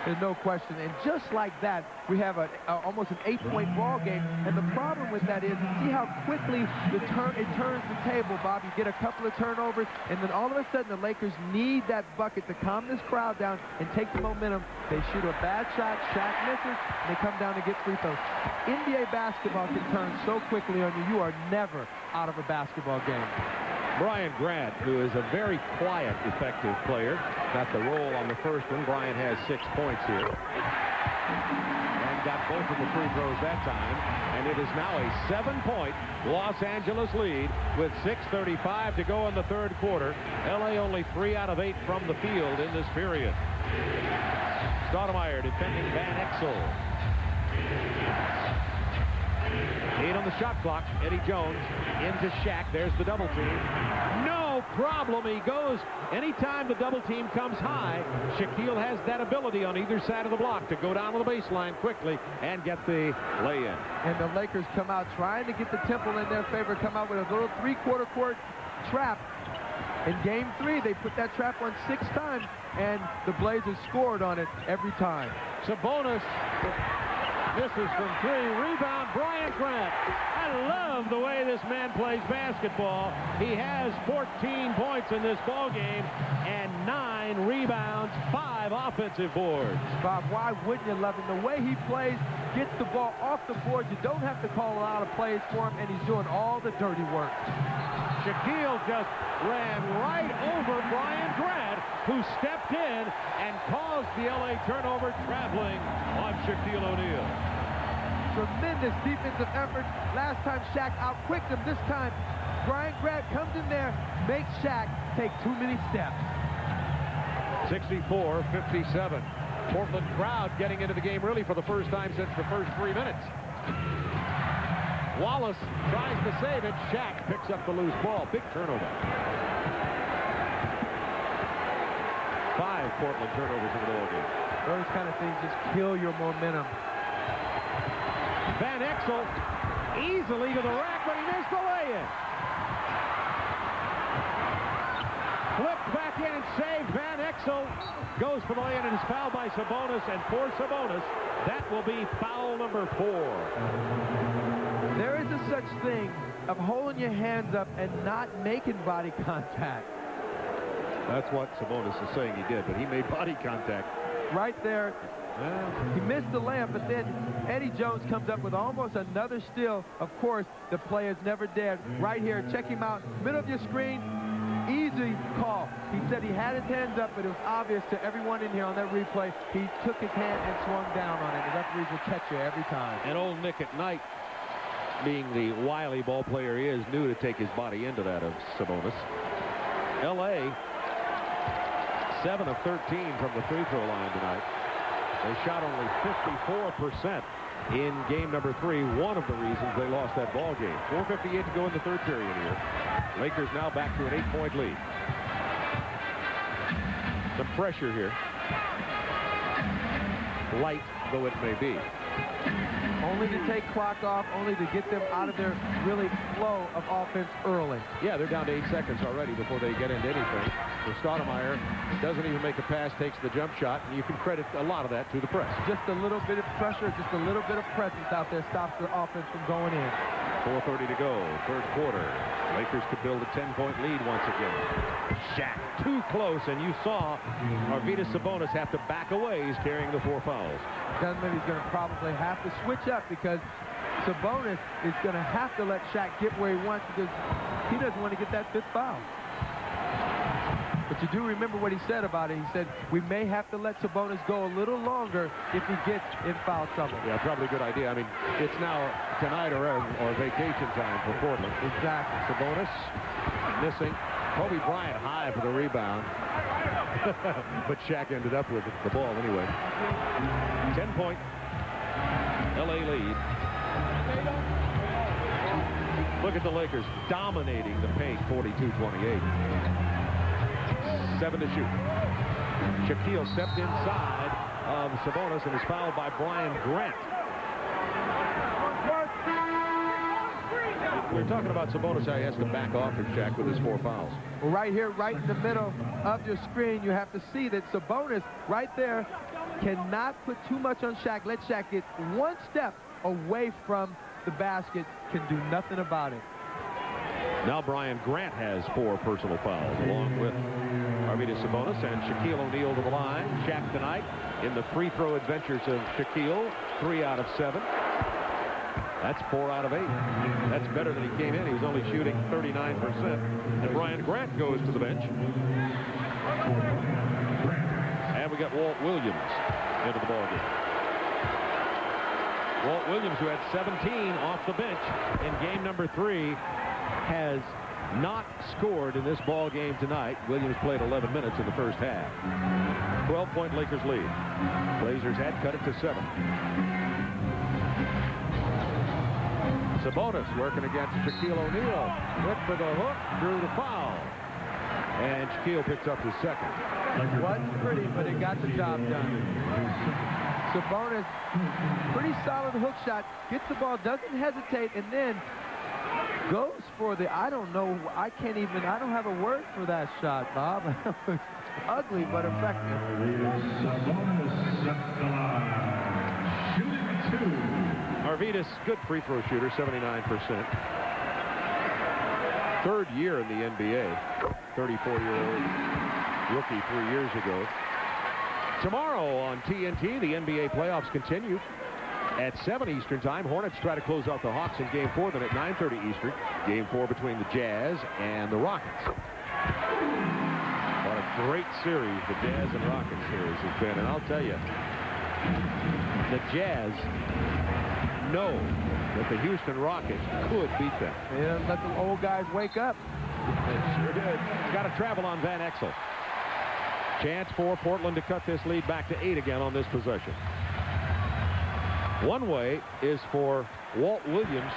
There's no question. And just like that, we have almost an 8-point ball game. And the problem with that is, see how quickly it turns the table, Bob. You get a couple of turnovers, and then all of a sudden the Lakers need that bucket to calm this crowd down and take the momentum. They shoot a bad shot, Shaq misses, and they come down to get free throws. NBA basketball can turn so quickly on you. You are never out of a basketball game. Brian Grant, who is a very quiet, effective player, got the roll on the first one. Brian has 6 points here. And got both of the free throws that time. And it is now a 7-point Los Angeles lead with 6:35 to go in the third quarter. LA only 3 out of 8 from the field in this period. Stoudemire defending Van Exel. 8 on the shot clock. Eddie Jones into Shaq. There's the double team. No problem. He goes anytime the double team comes high. Shaquille has that ability on either side of the block to go down to the baseline quickly and get the lay-in. And the Lakers come out trying to get the tempo in their favor, come out with a little three-quarter court trap. In game 3, they put that trap on 6 times, and the Blazers scored on it every time. Sabonis misses from 3. Rebound, Brian Grant. I love the way this man plays basketball. He has 14 points in this ball game and 9 rebounds, 5 offensive boards. Bob, why wouldn't you love him? The way he plays, gets the ball off the board. You don't have to call a lot of plays for him, and he's doing all the dirty work. Shaquille just ran right over Brian Grant, who stepped in and caused the LA turnover, traveling on Shaquille O'Neal. Tremendous defensive effort. Last time Shaq outquicked him. This time Brian Grant comes in there, makes Shaq take too many steps. 64-57. Portland crowd getting into the game really for the first time since the first 3 minutes. Wallace tries to save it. Shaq picks up the loose ball. Big turnover. 5 Portland turnovers in the ball game. Those kind of things just kill your momentum. Van Exel easily to the rack, but he missed the lay-in. Flipped back in and saved. Van Exel goes for the lay-in and is fouled by Sabonis. And for Sabonis, that will be foul number 4. There is a such thing of holding your hands up and not making body contact. That's what Sabonis is saying he did, but he made body contact. Right there. He missed the layup, but then Eddie Jones comes up with almost another steal. Of course, the play is never dead. Right here, check him out. Middle of your screen. Easy call. He said he had his hands up, but it was obvious to everyone in here on that replay. He took his hand and swung down on it. The referees will catch you every time. And old Nick at Night, being the wily ball player he is, knew to take his body into that of Sabonis. L.A. 7 of 13 from the free throw line tonight. They shot only 54% in game number 3. One of the reasons they lost that ball game. 4:58 to go in the third period here. Lakers now back to an 8-point lead. Some pressure here. Light though it may be. Only to take clock off, only to get them out of their really flow of offense early. Yeah, they're down to 8 seconds already before they get into anything. So Stoudemire doesn't even make a pass, takes the jump shot, and you can credit a lot of that to the press. Just a little bit of pressure, just a little bit of presence out there stops the offense from going in. 4:30 to go, third quarter. Lakers could build a 10-point lead once again. Shaq too close, and you saw Arvydas Sabonis have to back away. He's carrying the 4 fouls. Doesn't mean he's going to probably have to switch up because Sabonis is going to have to let Shaq get where he wants because he doesn't want to get that 5th foul. But you do remember what he said about it. He said, we may have to let Sabonis go a little longer if he gets in foul trouble. Yeah, probably a good idea. I mean, it's now tonight or vacation time for Portland. Exactly. Sabonis missing. Kobe Bryant high for the rebound. But Shaq ended up with the ball anyway. 10-point L.A. lead. Look at the Lakers dominating the paint, 42-28. 7 to shoot. Shaquille stepped inside of Sabonis and is fouled by Brian Grant. We're talking about Sabonis, how he has to back off of Shaq with his 4 fouls. Well, right here, right in the middle of your screen, you have to see that Sabonis right there cannot put too much on Shaq. Let Shaq get 1 step away from the basket, can do nothing about it. Now Brian Grant has 4 personal fouls, along with Arvydas Sabonis and Shaquille O'Neal to the line. Shaq tonight in the free throw adventures of Shaquille, 3 out of 7. That's 4 out of 8. That's better than he came in. He was only shooting 39%. And Brian Grant goes to the bench. And we got Walt Williams into the ballgame. Walt Williams, who had 17 off the bench in game number 3, has not scored in this ball game tonight. Williams played 11 minutes in the first half. 12-point Lakers lead. Blazers had cut it to 7. Sabonis working against Shaquille O'Neal. Went for the hook, drew the foul. And Shaquille picks up his 2nd. Wasn't pretty, but it got the job done. Sabonis, pretty solid hook shot, gets the ball, doesn't hesitate, and then goes for the, I don't know, I don't have a word for that shot, Bob. Ugly, but effective. Arvydas, good free throw shooter, 79%. 3rd year in the NBA. 34-year-old rookie 3 years ago. Tomorrow on TNT, the NBA playoffs continue. At 7 Eastern time, Hornets try to close out the Hawks in Game 4. Then at 9:30 Eastern, Game 4 between the Jazz and the Rockets. What a great series the Jazz and Rockets series has been. And I'll tell you, the Jazz know that the Houston Rockets could beat them. Yeah, let the old guys wake up. They sure did. Got to travel on Van Exel. Chance for Portland to cut this lead back to 8 again on this possession. One way is for Walt Williams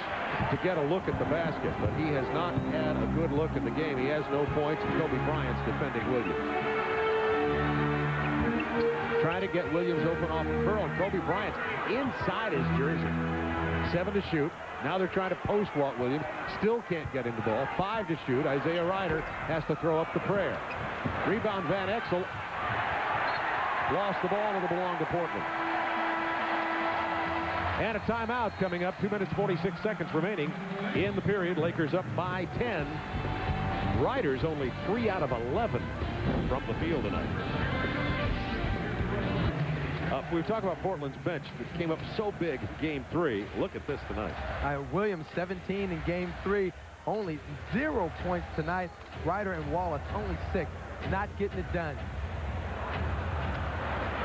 to get a look at the basket, but he has not had a good look at the game. He has no points, and Kobe Bryant's defending Williams. Trying to get Williams open off the curl, and Kobe Bryant's inside his jersey. 7 to shoot. Now they're trying to post Walt Williams. Still can't get him the ball. 5 to shoot. Isaiah Ryder has to throw up the prayer. Rebound Van Exel. Lost the ball, and it'll belong to Portland. And a timeout coming up. 2 minutes, 46 seconds remaining in the period. Lakers up by 10. Ryder's only 3 out of 11 from the field tonight. We've talked about Portland's bench that came up so big in Game 3. Look at this tonight. Williams 17 in Game 3. only 0 points tonight. Ryder and Wallace only 6. Not getting it done.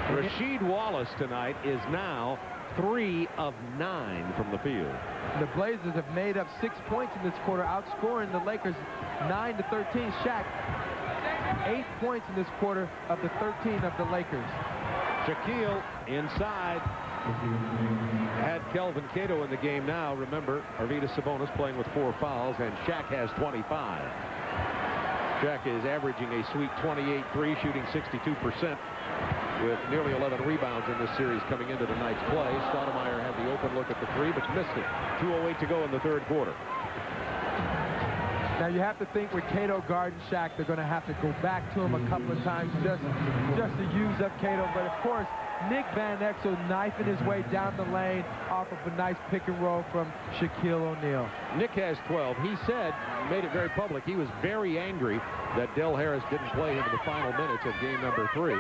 Rasheed Wallace tonight is now 3 of 9 from the field. The Blazers have made up 6 points in this quarter, outscoring the Lakers 9-13. Shaq, 8 points in this quarter of the 13 of the Lakers. Shaquille inside. Had Kelvin Cato in the game now. Remember, Arvydas Sabonis playing with 4 fouls, and Shaq has 25. Shaq is averaging a sweet 28-3, shooting 62%, with nearly 11 rebounds in this series coming into tonight's play. Stoudemire had the open look at the 3, but missed it. 2:08 to go in the third quarter. Now you have to think with Cato guarding Shaq, they're going to have to go back to him a couple of times just to use up Cato. But of course, Nick Van Exel knifing his way down the lane off of a nice pick and roll from Shaquille O'Neal. Nick has 12. He said, made it very public, he was very angry that Del Harris didn't play him in the final minutes of game number 3.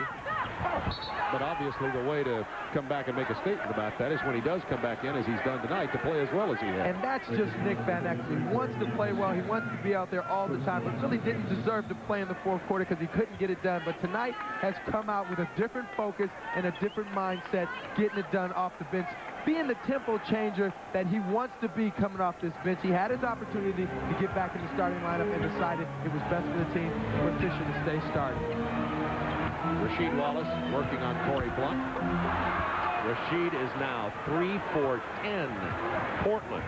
But obviously the way to come back and make a statement about that is when he does come back in, as he's done tonight, to play as well as he has. And that's just Nick Van Exel. He wants to play well. He wants to be out there all the time, but really didn't deserve to play in the fourth quarter because he couldn't get it done. But tonight has come out with a different focus and a different mindset, getting it done off the bench, being the tempo changer that he wants to be coming off this bench. He had his opportunity to get back in the starting lineup and decided it was best for the team for Fisher to stay starting. Rasheed Wallace working on Corey Blunt. Rasheed is now 3 for 10. Portland,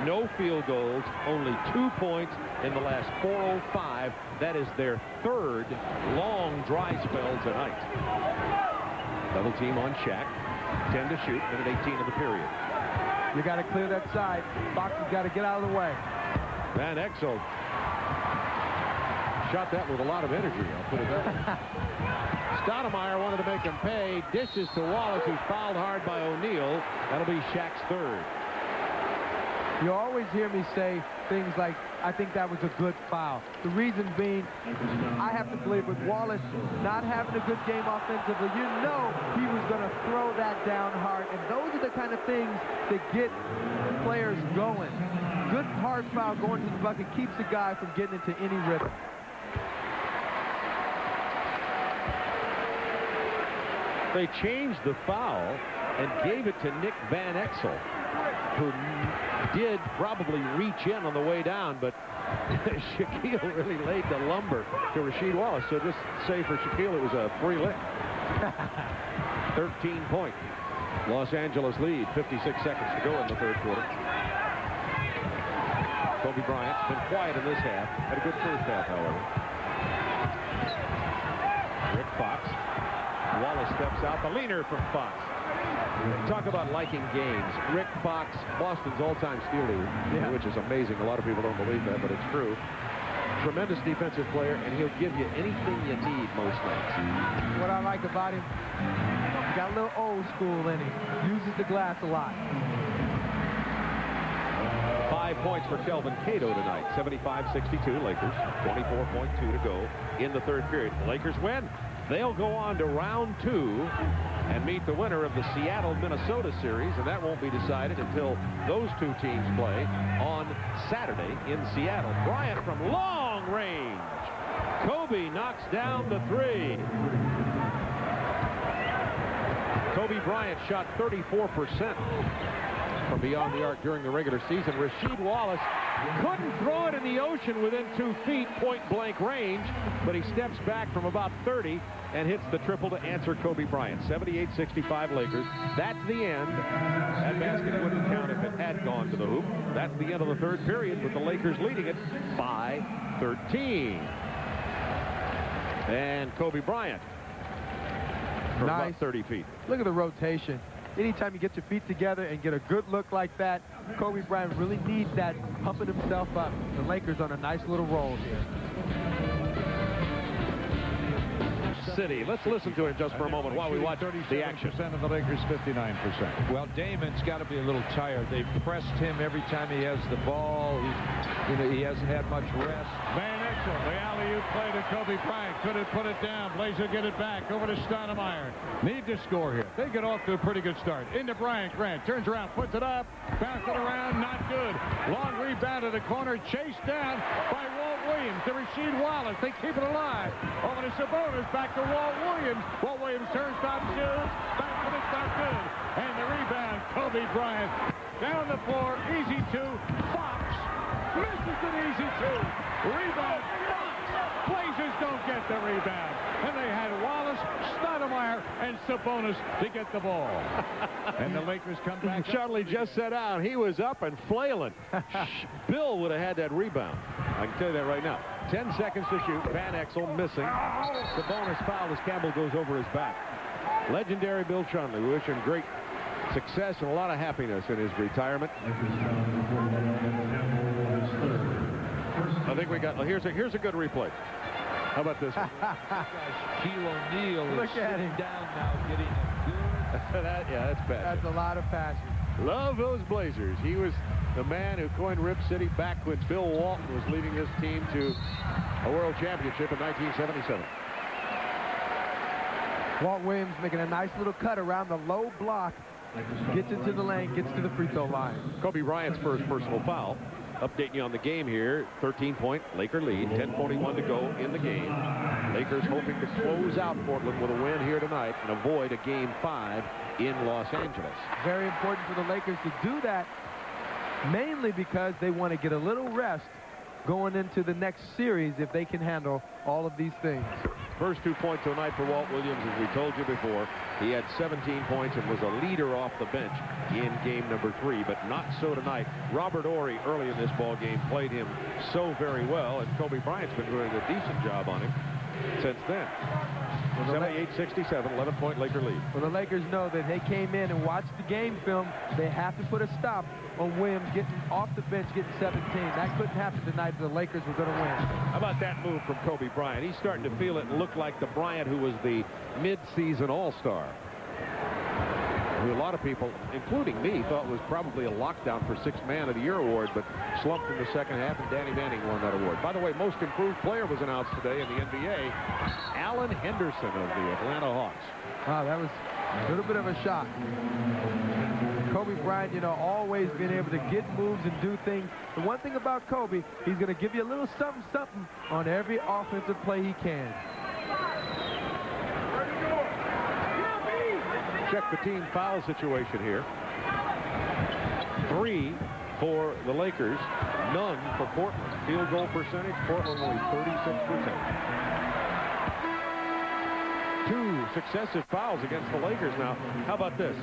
no field goals, only 2 points in the last 4:05. That is their 3rd long dry spell tonight. Double team on Shaq. 10 to shoot, minute 18 of the period. You got to clear that side. Fox has got to get out of the way. Van Exel shot that with a lot of energy, I'll put it that way. Stoudemire wanted to make him pay. Dishes to Wallace, who's fouled hard by O'Neal. That'll be Shaq's 3rd. You always hear me say things like, I think that was a good foul. The reason being, I have to believe with Wallace not having a good game offensively, you know he was going to throw that down hard. And those are the kind of things that get players going. Good hard foul going to the bucket keeps the guy from getting into any rhythm. They changed the foul and gave it to Nick Van Exel, who did probably reach in on the way down, but Shaquille really laid the lumber to Rasheed Wallace. So just say for Shaquille it was a free lick. 13-point Los Angeles lead. 56 seconds to go in the third quarter. Kobe Bryant's been quiet in this half. Had a good first half, however. Rick Fox. Wallace steps out. The leaner from Fox. Talk about liking games. Rick Fox, Boston's all-time steal leader, which is amazing. A lot of people don't believe that, but it's true. Tremendous defensive player, and he'll give you anything you need most nights. What I like about him, he got a little old school in him. Uses the glass a lot. 5 points for Kelvin Cato tonight. 75-62 Lakers. 24.2 to go in the third period. The Lakers win. They'll go on to round 2 and meet the winner of the Seattle-Minnesota series, and that won't be decided until those 2 teams play on Saturday in Seattle. Bryant from long range. Kobe knocks down the 3. Kobe Bryant shot 34% from beyond the arc during the regular season. Rasheed Wallace couldn't throw it in the ocean within 2 feet, point-blank range, but he steps back from about 30 and hits the triple to answer Kobe Bryant. 78-65 Lakers. That's the end. That basket wouldn't count if it had gone to the hoop. That's the end of the third period, with the Lakers leading it by 13. And Kobe Bryant from about 30 feet. Look at the rotation. Anytime you get your feet together and get a good look like that, Kobe Bryant really needs that, pumping himself up. The Lakers on a nice little roll here. City. Let's listen to it just for a moment while we watch the action. And the Lakers 59%. Well, Damon's got to be a little tired. They've pressed him every time he has the ball. He hasn't had much rest. Van Exel, the alley-oop play to Kobe Bryant. Couldn't put it down. Blazer get it back over to Stoudemire. Need to score here. They get off to a pretty good start. Into Bryant. Grant turns around, puts it up, bounces it around, not good. Long rebound to the corner, chased down by Walt Williams to Rasheed Wallace. They keep it alive. Over to Sabonis, back to Walt Williams. Walt Williams turns, stops, shoots, back, but it's not good. And the rebound, Kobe Bryant. Down the floor, easy two. Fox misses an easy two. Rebound, Fox. Blazers don't get the rebound. And they had Wallace, Stoudemire, and Sabonis to get the ball. And the Lakers come back. Charlie just set out. He was up and flailing. Bill would have had that rebound. I can tell you that right now. 10 seconds to shoot. Van Exel missing. Sabonis foul as Campbell goes over his back. Legendary Bill Chunley. We wish him great success and a lot of happiness in his retirement. I think we got. Here's a good replay. How about this one? Shaquille O'Neal is Look at him down now, getting a good. Yeah, that's passion. That's a lot of passion. Love those Blazers. He was the man who coined Rip City back when Bill Walton was leading his team to a world championship in 1977. Walt Williams making a nice little cut around the low block. Gets into the lane, gets to the free throw line. Kobe Bryant's first personal foul. Updating you on the game here. 13-point Laker lead. 10:41 to go in the game. Lakers hoping to close out Portland with a win here tonight and avoid a Game 5 in Los Angeles. Very important for the Lakers to do that, mainly because they want to get a little rest going into the next series if they can handle all of these things. First 2 points tonight for Walt Williams, as we told you before. He had 17 points and was a leader off the bench in game number 3, but not so tonight. Robert Horry early in this ball game played him so very well, and Kobe Bryant's been doing a decent job on him since then. 78-67, 11-point Laker lead. Well, the Lakers know that they came in and watched the game film. They have to put a stop on Williams getting off the bench, getting 17. That couldn't happen tonight if the Lakers were going to win. How about that move from Kobe Bryant? He's starting to feel it and look like the Bryant who was the mid-season All-Star, who a lot of people, including me, thought was probably a lockdown for Sixth Man of the Year award, but slumped in the second half, and Danny Manning won that award. By the way, Most Improved Player was announced today in the NBA. Alan Henderson of the Atlanta Hawks. Wow, that was a little bit of a shock. Kobe Bryant, you know, always being able to get moves and do things. The one thing about Kobe, he's going to give you a little something on every offensive play he can. Check the team foul situation here. 3 for the Lakers, none for Portland. Field goal percentage, Portland only 36%. 2 successive fouls against the Lakers now. How about this?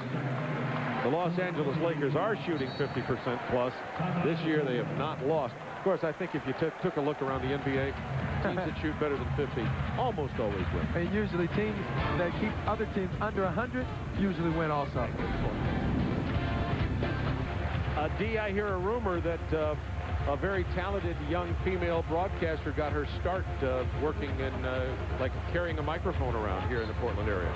The Los Angeles Lakers are shooting 50% plus. This year they have not lost. Of course, I think if you took a look around the NBA, teams that shoot better than 50 almost always win. And usually teams that keep other teams under 100 usually win also. D, I hear a rumor that a very talented young female broadcaster got her start working in, like carrying a microphone around here in the Portland area.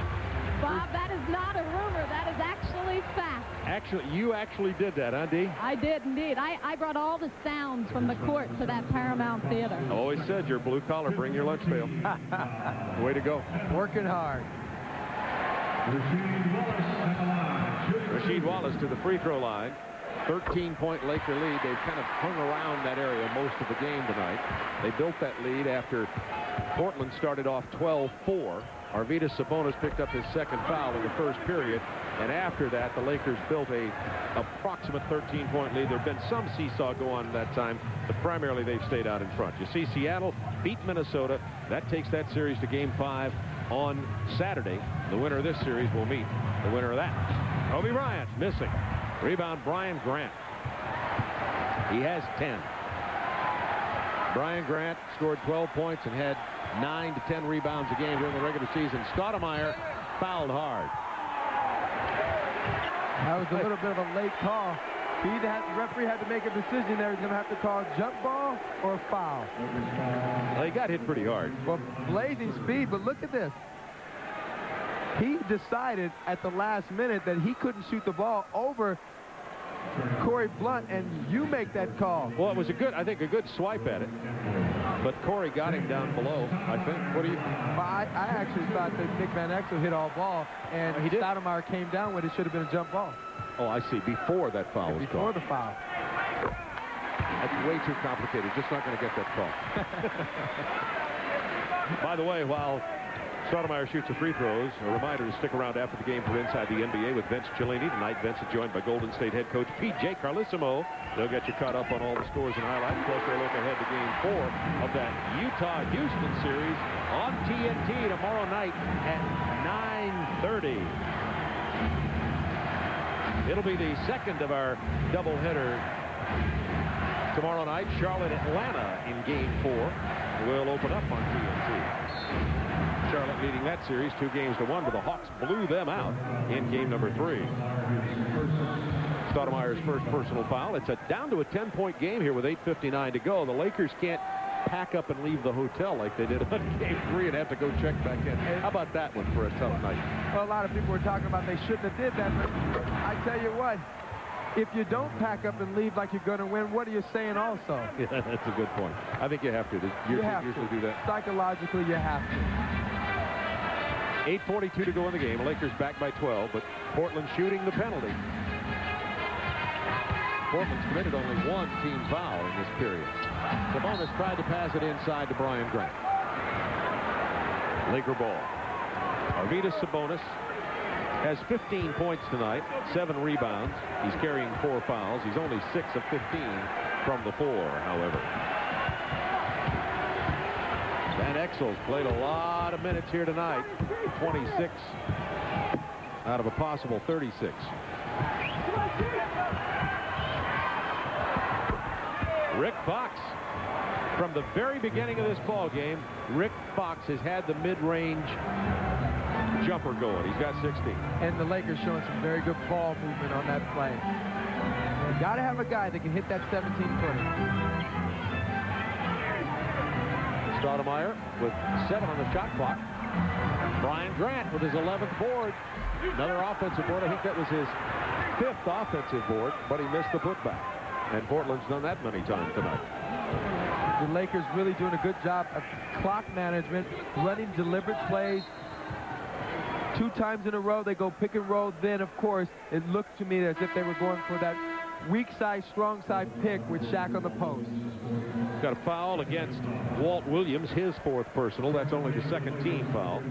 Bob, that is not a rumor. That is actually fact. Actually, you actually did that, huh, Dee? I did indeed. I brought all the sounds from the court to that Paramount Theater. I always said you're blue collar, bring your lunch pail. Way to go. Working hard. Rasheed Wallace to the free throw line. 13-point Laker lead. They've kind of hung around that area most of the game tonight. They built that lead after Portland started off 12-4. Arvydas Sabonis picked up his second foul in the first period, and after that the Lakers built a approximate 13-point lead. There have been some seesaw go on that time, but primarily they've stayed out in front. You see Seattle beat Minnesota. That takes that series to Game 5 on Saturday. The winner of this series will meet the winner of that. Kobe Bryant missing. Rebound, Brian Grant. He has 10. Brian Grant scored 12 points and had 9 to 10 rebounds a game during the regular season. Stoudemire fouled hard. That was a little bit of a late call. The referee had to make a decision there. He's going to have to call jump ball or foul. Well, he got hit pretty hard. Well, blazing speed, but look at this. he decided at the last minute that he couldn't shoot the ball over Corey Blunt, and you make that call. Well, it was I think a good swipe at it. But Corey got him down below, I think. What do you... Well, I actually thought that Nick Van Exel hit all ball, and Stoudemire came down when it should have been a jump ball. Oh, I see. Before that foul was Before called. the foul. That's way too complicated. Just not going to get that call. By the way, while Stoudemire shoots the free throws, a reminder to stick around after the game for Inside the NBA with Vince Cellini. Tonight, Vince is joined by Golden State head coach P.J. Carlissimo. They'll get you caught up on all the scores and highlights. Plus, they'll look ahead to Game 4 of that Utah-Houston series on TNT tomorrow night at 9:30. It'll be the second of our doubleheader tomorrow night. Charlotte-Atlanta in Game 4 will open up on TNT. Charlotte leading that series 2-1, but the Hawks blew them out in game number 3. Stoudemire's first personal foul. It's down to a 10-point game here with 8:59 to go. The Lakers can't pack up and leave the hotel like they did on game 3 and have to go check back in. How about that one for a tough night? Well, a lot of people were talking about they shouldn't have did that, but I tell you what, if you don't pack up and leave like you're going to win, what are you saying also? Yeah, that's a good point. I think you have to. You have usually to. do that. Psychologically, you have to. 8:42 to go in the game. Lakers back by 12, but Portland shooting the penalty. Portland's committed only one team foul in this period. Sabonis tried to pass it inside to Brian Grant. Laker ball. Arvydas Sabonis has 15 points tonight, 7 rebounds. He's carrying 4 fouls. He's only 6 of 15 from the floor, however. Van Exel's played a lot of minutes here tonight. 26 out of a possible 36. Rick Fox. From the very beginning of this ball game, Rick Fox has had the mid-range jumper going. He's got 16. And the Lakers showing some very good ball movement on that play. You got to have a guy that can hit that 17-footer. Stoudemire with 7 on the shot clock. Brian Grant with his 11th board. Another offensive board. I think that was his 5th offensive board, but he missed the putback. And Portland's done that many times tonight. The Lakers really doing a good job of clock management, running deliberate plays. 2 times in a row, they go pick and roll. Then, of course, it looked to me as if they were going for that weak side, strong side pick with Shaq on the post. Got a foul against Walt Williams, his 4th personal. That's only the 2nd team foul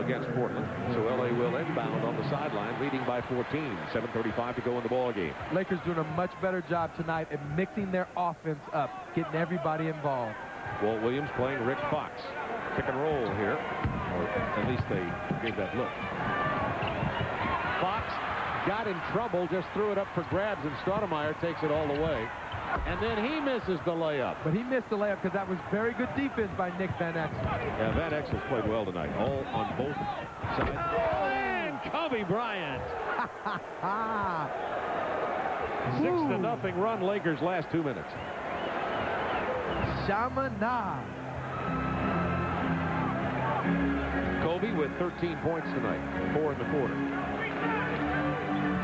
against Portland. So L.A. will inbound on the sideline, leading by 14. 7:35 to go in the ball game. Lakers doing a much better job tonight at mixing their offense up, getting everybody involved. Walt Williams playing Rick Fox. Pick and roll here, or at least they gave that look. Fox got in trouble, just threw it up for grabs, and Stoudemire takes it all the way. And then he misses the layup. But he missed the layup because that was very good defense by Nick Van Exel. Yeah, Van Exel's played well tonight, all on both sides. And Kobe Bryant. 6-0 run, Lakers last 2 minutes. Shamana. Kobe with 13 points tonight, 4 in the quarter.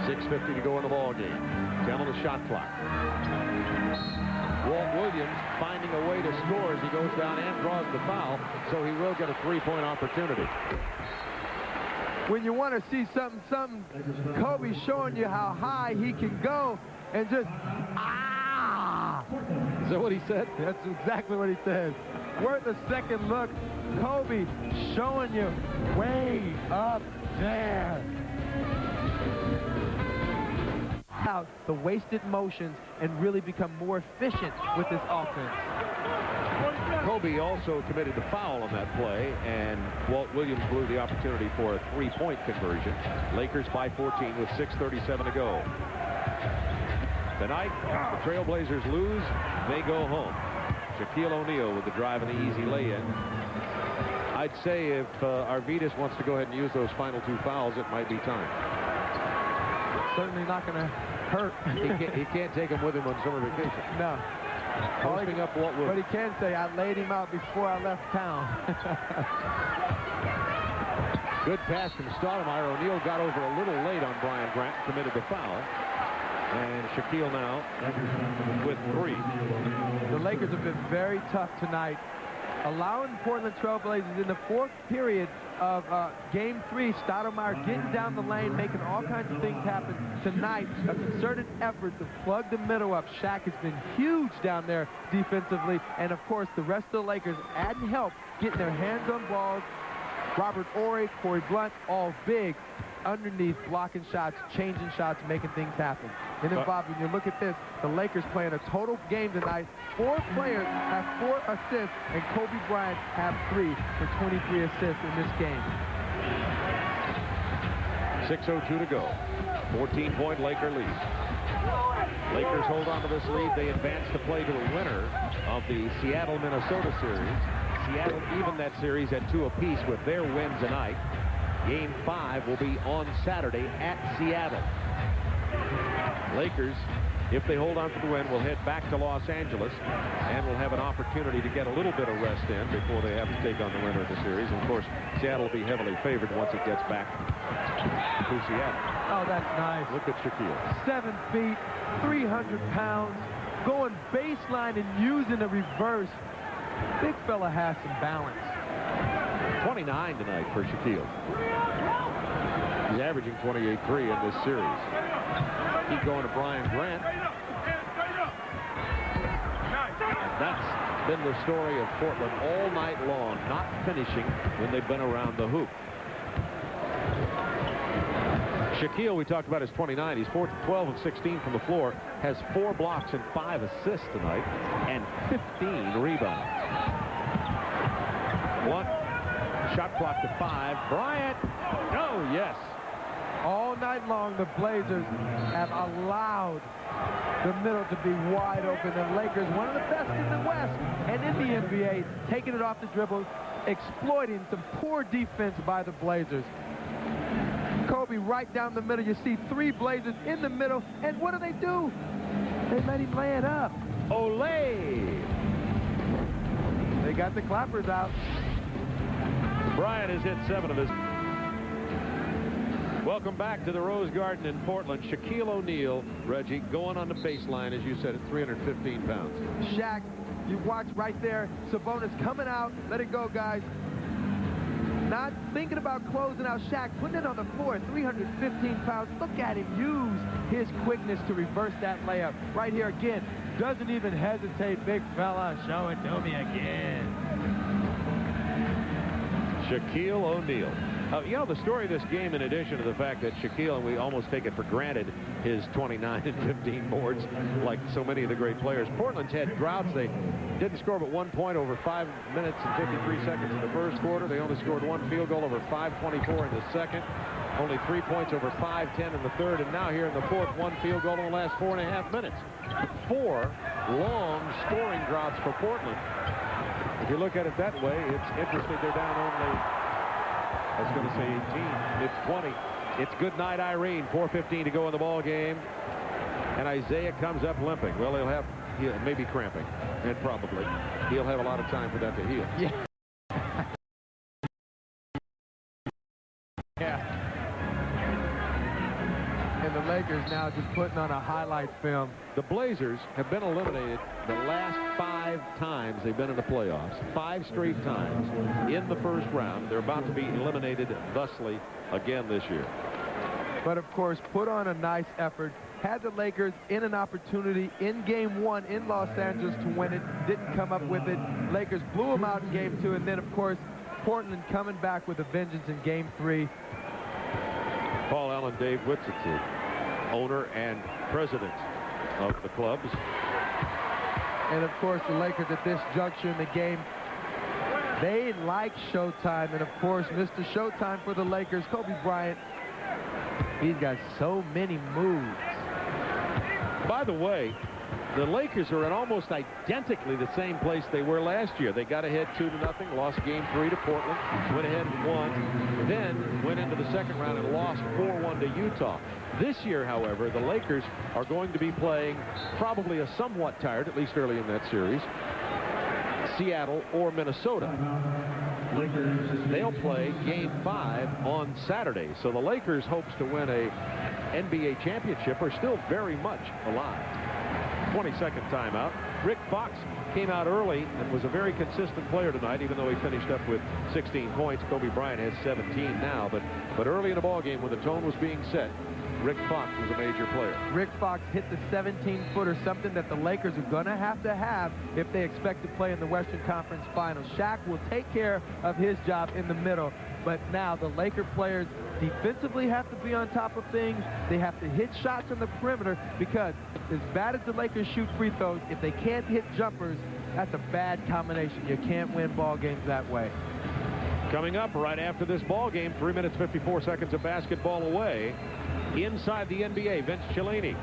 6:50 to go in the ball game. 10 on the shot clock. Walt Williams finding a way to score as he goes down and draws the foul, so he will get a 3-point opportunity. When you want to see something, Kobe showing you how high he can go and just, Is that what he said? That's exactly what he said. Worth a second look. Kobe showing you way up there. Out the wasted motions and really become more efficient with this offense. Kobe also committed the foul on that play, and Walt Williams blew the opportunity for a 3-point conversion. Lakers by 14 with 6:37 to go. Tonight, the Trailblazers lose, they go home. Shaquille O'Neal with the drive and the easy lay-in. I'd say if Arvydas wants to go ahead and use those final 2 fouls, it might be time. Certainly not going to hurt. He can't take him with him on summer vacation. No. Posting up Walt Williams. But he can say, I laid him out before I left town. Good pass from Stoudemire. O'Neal got over a little late on Brian Grant and committed the foul. And Shaquille now with 3. The Lakers have been very tough tonight, allowing Portland Trailblazers in the 4th period of Game 3. Stoudemire getting down the lane, making all kinds of things happen. Tonight, a concerted effort to plug the middle up. Shaq has been huge down there defensively. And, of course, the rest of the Lakers adding help, getting their hands on balls. Robert Horry, Corey Blunt, all big underneath, blocking shots, changing shots, making things happen. And then, Bob, when you look at this, the Lakers playing a total game tonight. 4 players have 4 assists, and Kobe Bryant have 3 for 23 assists in this game. 6:02 to go. 14-point Laker lead. Lakers hold on to this lead. They advance to play to the winner of the Seattle-Minnesota series. Seattle even that series at 2 apiece with their win tonight. Game 5 will be on Saturday at Seattle. Lakers, if they hold on to the win, will head back to Los Angeles and will have an opportunity to get a little bit of rest in before they have to take on the winner of the series. And of course, Seattle will be heavily favored once it gets back to Seattle. Oh, that's nice. Look at Shaquille. 7 feet, 300 pounds, going baseline and using the reverse. Big fella has some balance. 29 tonight for Shaquille. He's averaging 28-3 in this series. Keep going to Brian Grant. And that's been the story of Portland all night long, not finishing when they've been around the hoop. Shaquille, we talked about, is 29. He's 12 of 16 from the floor, has 4 blocks and 5 assists tonight, and 15 rebounds. One shot clock to 5. Bryant. Oh, yes. All night long, the Blazers have allowed the middle to be wide open. The Lakers, one of the best in the West and in the NBA, taking it off the dribble, exploiting some poor defense by the Blazers. Kobe right down the middle. You see 3 Blazers in the middle, and what do? They let him lay it up. Olay! They got the clappers out. Bryant has hit 7 of his. Welcome back to the Rose Garden in Portland. Shaquille O'Neal, Reggie, going on the baseline, as you said, at 315 pounds. Shaq, you watch right there. Sabonis coming out. Let it go, guys. Not thinking about closing out. Shaq putting it on the floor, 315 pounds. Look at him use his quickness to reverse that layup. Right here again. Doesn't even hesitate, big fella. Show it to me again. Shaquille O'Neal. You know, the story of this game, in addition to the fact that Shaquille, and we almost take it for granted, his 29 and 15 boards, like so many of the great players. Portland's had droughts. They didn't score but 1 point over 5 minutes and 53 seconds in the first quarter. They only scored 1 field goal over 5:24 in the second. Only 3 points over 5:10 in the third. And now here in the fourth, 1 field goal in the last 4.5 minutes. 4 long scoring droughts for Portland. If you look at it that way, it's interesting they're down only, I was going to say 18. It's 20. It's good night, Irene. 4:15 to go in the ball game. And Isaiah comes up limping. Well, he'll maybe cramping. And probably. He'll have a lot of time for that to heal. Yeah. Yeah. And the Lakers now just putting on a highlight film. The Blazers have been eliminated the last 5 times they've been in the playoffs. 5 straight times in the first round. They're about to be eliminated thusly again this year. But of course, put on a nice effort. Had the Lakers in an opportunity in Game 1 in Los Angeles to win it. Didn't come up with it. Lakers blew them out in Game 2. And then, of course, Portland coming back with a vengeance in Game 3. Paul Allen, Dave Witzel, owner and president of the clubs. And of course, the Lakers at this juncture in the game, they like Showtime. And of course, Mr. Showtime for the Lakers, Kobe Bryant. He's got so many moves. By the way, the Lakers are in almost identically the same place they were last year. They got ahead 2-0, lost Game 3 to Portland, went ahead and won, then went into the second round and lost 4-1 to Utah. This year, however, the Lakers are going to be playing probably a somewhat tired, at least early in that series, Seattle or Minnesota. They'll play Game 5 on Saturday. So the Lakers' hopes to win a NBA championship are still very much alive. 22nd timeout. Rick Fox came out early and was a very consistent player tonight, even though he finished up with 16 points. Kobe Bryant has 17 now, but early in the ball game when the tone was being set, Rick Fox was a major player. Rick Fox hit the 17-footer, something that the Lakers are going to have if they expect to play in the Western Conference Finals. Shaq will take care of his job in the middle, but now the Laker players defensively have to be on top of things. They have to hit shots on the perimeter, because as bad as the Lakers shoot free throws, if they can't hit jumpers, that's a bad combination. You can't win ball games that way. Coming up right after this ball game, 3 minutes 54 seconds of basketball away. Inside the NBA, Vince Cellini.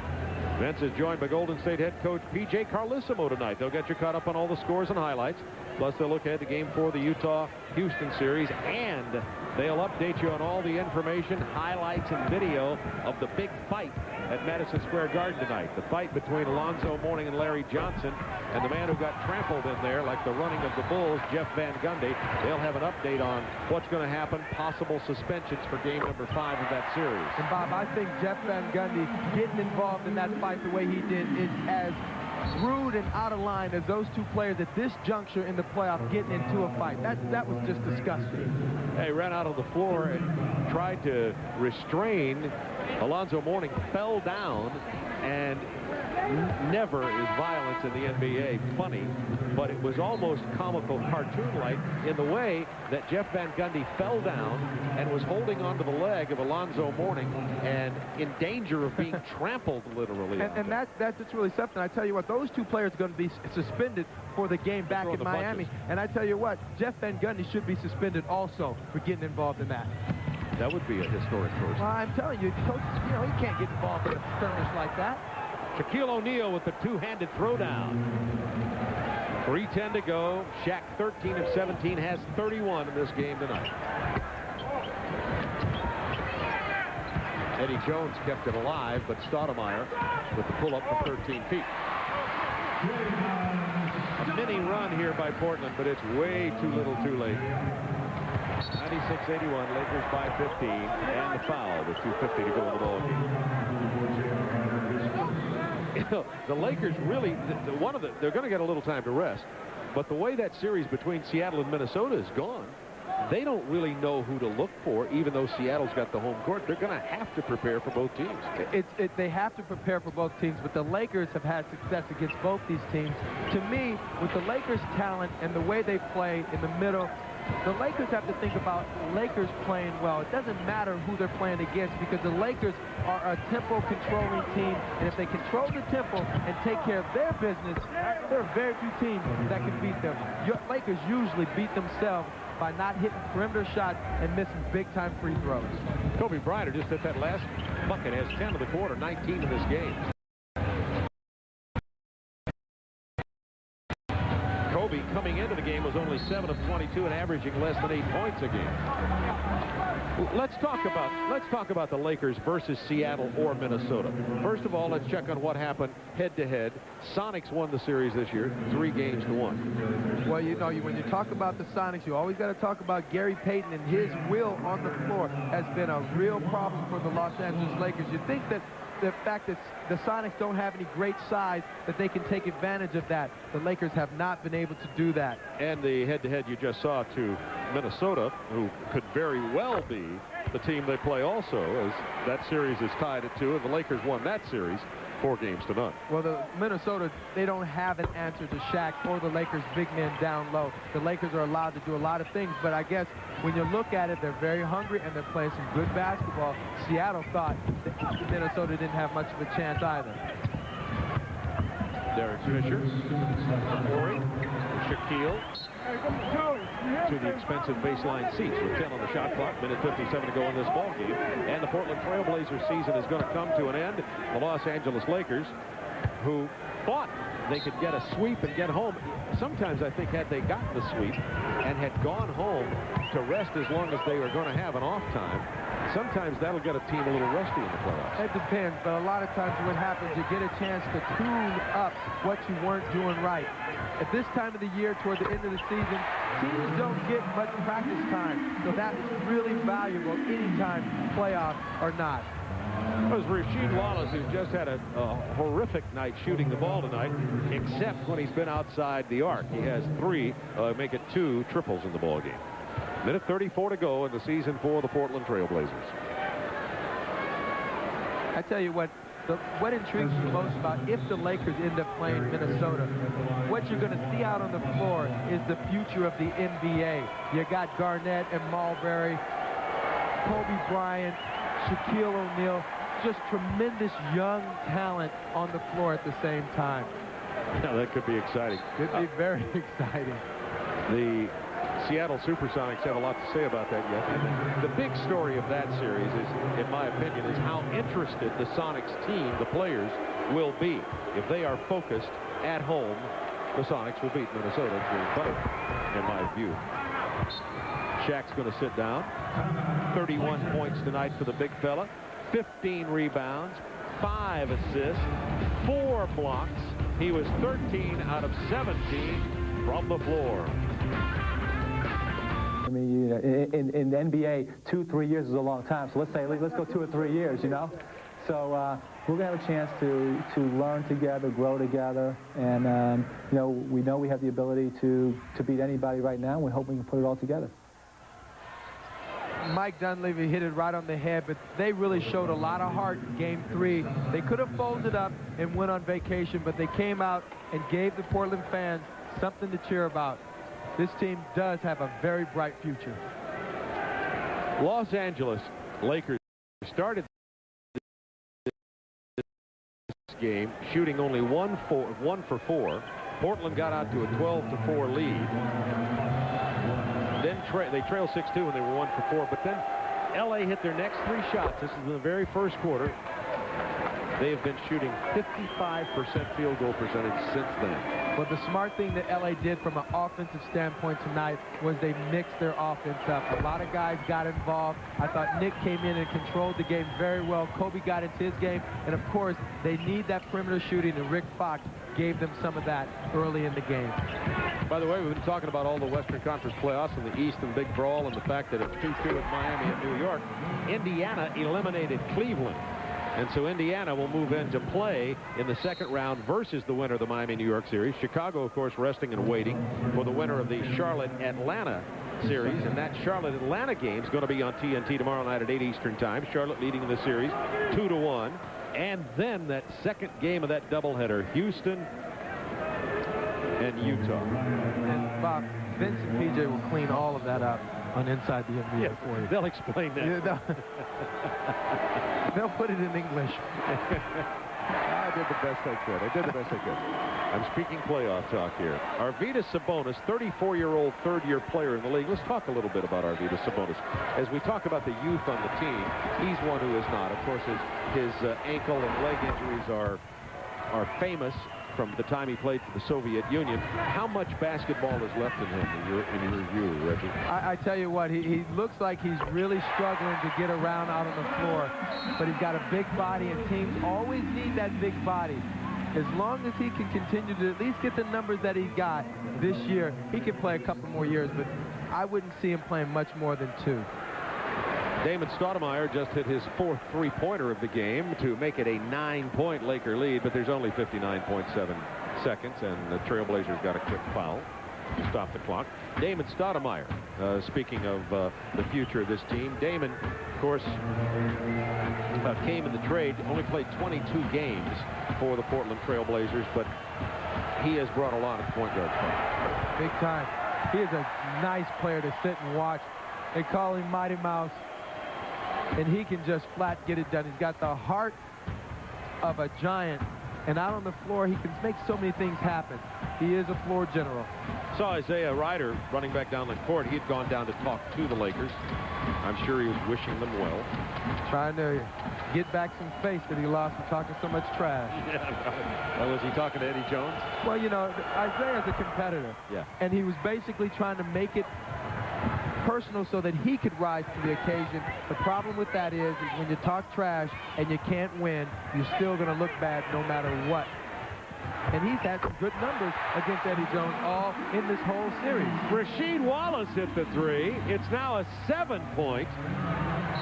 Vince is joined by Golden State head coach P.J. Carlesimo tonight. They'll get you caught up on all the scores and highlights. Plus, they'll look ahead to Game 4 of the Utah-Houston series, and they'll update you on all the information, highlights, and video of the big fight at Madison Square Garden tonight. The fight between Alonzo Mourning and Larry Johnson, and the man who got trampled in there like the running of the Bulls, Jeff Van Gundy. They'll have an update on what's going to happen, possible suspensions for Game number 5 of that series. And Bob, I think Jeff Van Gundy getting involved in that fight the way he did is as rude and out of line as those two players at this juncture in the playoff getting into a fight. That was just disgusting. He ran out on the floor and tried to restrain. Alonzo Mourning fell down, and never is violence in the NBA funny, but it was almost comical, cartoon-like in the way that Jeff Van Gundy fell down and was holding onto the leg of Alonzo Mourning and in danger of being trampled literally. And that's just really something. I tell you what, those two players are going to be suspended for the game back in Miami. Punches. And I tell you what, Jeff Van Gundy should be suspended also for getting involved in that. That would be a historic first. Well, I'm telling you, coaches, he can't get involved in a skirmish like that. Shaquille O'Neal with the two-handed throwdown. 3:10 to go. Shaq 13 of 17, has 31 in this game tonight. Eddie Jones kept it alive, but Stoudemire with the pull-up from 13 feet. A mini run here by Portland, but it's way too little too late. 96-81, Lakers by 15, and the foul with 2:50 to go in the ball game. The Lakers really, they're going to get a little time to rest, but the way that series between Seattle and Minnesota is gone, they don't really know who to look for. Even though Seattle's got the home court, they're going to have to prepare for both teams. They have to prepare for both teams, but the Lakers have had success against both these teams. To me, with the Lakers' talent and the way they play in the middle, the Lakers have to think about Lakers playing well. It doesn't matter who they're playing against, because the Lakers are a tempo-controlling team, and if they control the tempo and take care of their business, there are very few teams that can beat them. Your Lakers usually beat themselves by not hitting perimeter shots and missing big-time free throws. Kobe Bryant just hit that last bucket, has 10 in the quarter, 19 in this game. Kobe coming into the game was only 7 of 22 and averaging less than 8 points a game. Let's talk about the Lakers versus Seattle or Minnesota. First of all, let's check on what happened head-to-head. Sonics won the series this year, 3-1. Well, when you talk about the Sonics, you always got to talk about Gary Payton, and his will on the floor has been a real problem for the Los Angeles Lakers. You think that the fact that the Sonics don't have any great size, that they can take advantage of that. The Lakers have not been able to do that. And the head-to-head you just saw to Minnesota, who could very well be the team they play also, as that series is tied at 2, and the Lakers won that series 4-0. Well, the Minnesota, they don't have an answer to Shaq or the Lakers' big men down low. The Lakers are allowed to do a lot of things, but I guess when you look at it, they're very hungry and they're playing some good basketball. Seattle thought that Minnesota didn't have much of a chance either. Derek Fisher, Corey, Shaquille, to the expensive baseline seats with 10 on the shot clock, minute 57 to go in this ball game. And the Portland Trailblazer season is going to come to an end. The Los Angeles Lakers, who thought they could get a sweep and get home. Sometimes I think had they gotten the sweep and had gone home to rest as long as they were going to have an off time, sometimes that'll get a team a little rusty in the playoffs. It depends, but a lot of times what happens, you get a chance to tune up what you weren't doing right. At this time of the year, toward the end of the season, teams don't get much practice time, so that is really valuable anytime, playoff or not. It was Rasheed Wallace, who's just had a horrific night shooting the ball tonight, except when he's been outside the arc. He has 3, make it 2 triples in the ball game. Minute 34 to go in the season for the Portland Trail Blazers. I tell you what intrigues me most about if the Lakers end up playing Minnesota, what you're going to see out on the floor is the future of the NBA. You got Garnett and Marbury, Kobe Bryant, Shaquille O'Neal, just tremendous young talent on the floor at the same time. Yeah, that could be exciting. Could be very exciting. The Seattle Supersonics have a lot to say about that yet. The big story of that series is, in my opinion, is how interested the Sonics team, the players, will be. If they are focused at home, the Sonics will beat Minnesota in Game 5, in my view. Shaq's going to sit down. 31 points tonight for the big fella. 15 rebounds, 5 assists, 4 blocks. He was 13 out of 17 from the floor. I mean, in the NBA, 2-3 years is a long time. So let's go 2 or 3 years, you know. So we're going to have a chance to learn together, grow together, and you know we have the ability to beat anybody right now. We hope we can put it all together. Mike Dunleavy hit it right on the head, but they really showed a lot of heart in Game 3. They could have folded up and went on vacation, but they came out and gave the Portland fans something to cheer about. This team does have a very bright future. Los Angeles Lakers started this game shooting only 1 for 4. Portland got out to a 12-4 lead. Then they trailed 6-2 when they were 1 for 4. But then LA hit their next 3 shots. This is in the very first quarter. They have been shooting 55% field goal percentage since then. Well, the smart thing that LA did from an offensive standpoint tonight was they mixed their offense up. A lot of guys got involved. I thought Nick came in and controlled the game very well. Kobe got into his game. And, of course, they need that perimeter shooting, and Rick Fox gave them some of that early in the game. By the way, we've been talking about all the Western Conference playoffs and the East and big brawl and the fact that it's 2-2 at Miami and New York. Indiana eliminated Cleveland. And so Indiana will move into play in the second round versus the winner of the Miami-New York series. Chicago, of course, resting and waiting for the winner of the Charlotte-Atlanta series. And that Charlotte-Atlanta game is going to be on TNT tomorrow night at 8 Eastern time. Charlotte leading the series 2-1. And then that second game of that doubleheader, Houston and Utah. And Bob, Vince and PJ will clean all of that up on Inside the NBA for you. They'll explain that. Yeah, they'll put it in English. I did the best I could. I'm speaking playoff talk here. Arvydas Sabonis, 34-year-old third-year player in the league. Let's talk a little bit about Arvydas Sabonis. As we talk about the youth on the team, he's one who is not. Of course, his ankle and leg injuries are famous from the time he played for the Soviet Union. How much basketball is left in him in your view, Reggie? I tell you what, he looks like he's really struggling to get around out on the floor, but he's got a big body, and teams always need that big body. As long as he can continue to at least get the numbers that he got this year, he can play a couple more years, but I wouldn't see him playing much more than 2. Damon Stoudemire just hit his 4th three-pointer of the game to make it a 9-point Laker lead, but there's only 59.7 seconds, and the Trailblazers got a quick foul to stop the clock. Damon Stoudemire, speaking of the future of this team, Damon, of course, came in the trade, only played 22 games for the Portland Trailblazers, but he has brought a lot of point guard play. Big time. He is a nice player to sit and watch. They call him Mighty Mouse, and he can just flat get it done. He's got the heart of a giant, and out on the floor, he can make so many things happen. He is a floor general. Saw Isaiah Ryder running back down the court. He had gone down to talk to the Lakers. I'm sure he was wishing them well. Trying to get back some face that he lost for talking so much trash. Yeah. Was he talking to Eddie Jones? Well, you know, Isaiah's a competitor. Yeah. And he was basically trying to make it personal so that he could rise to the occasion. The problem with that is when you talk trash and you can't win, you're still going to look bad no matter what. And he's had some good numbers against Eddie Jones all in this whole series. Rasheed Wallace hit the three. It's now a 7-point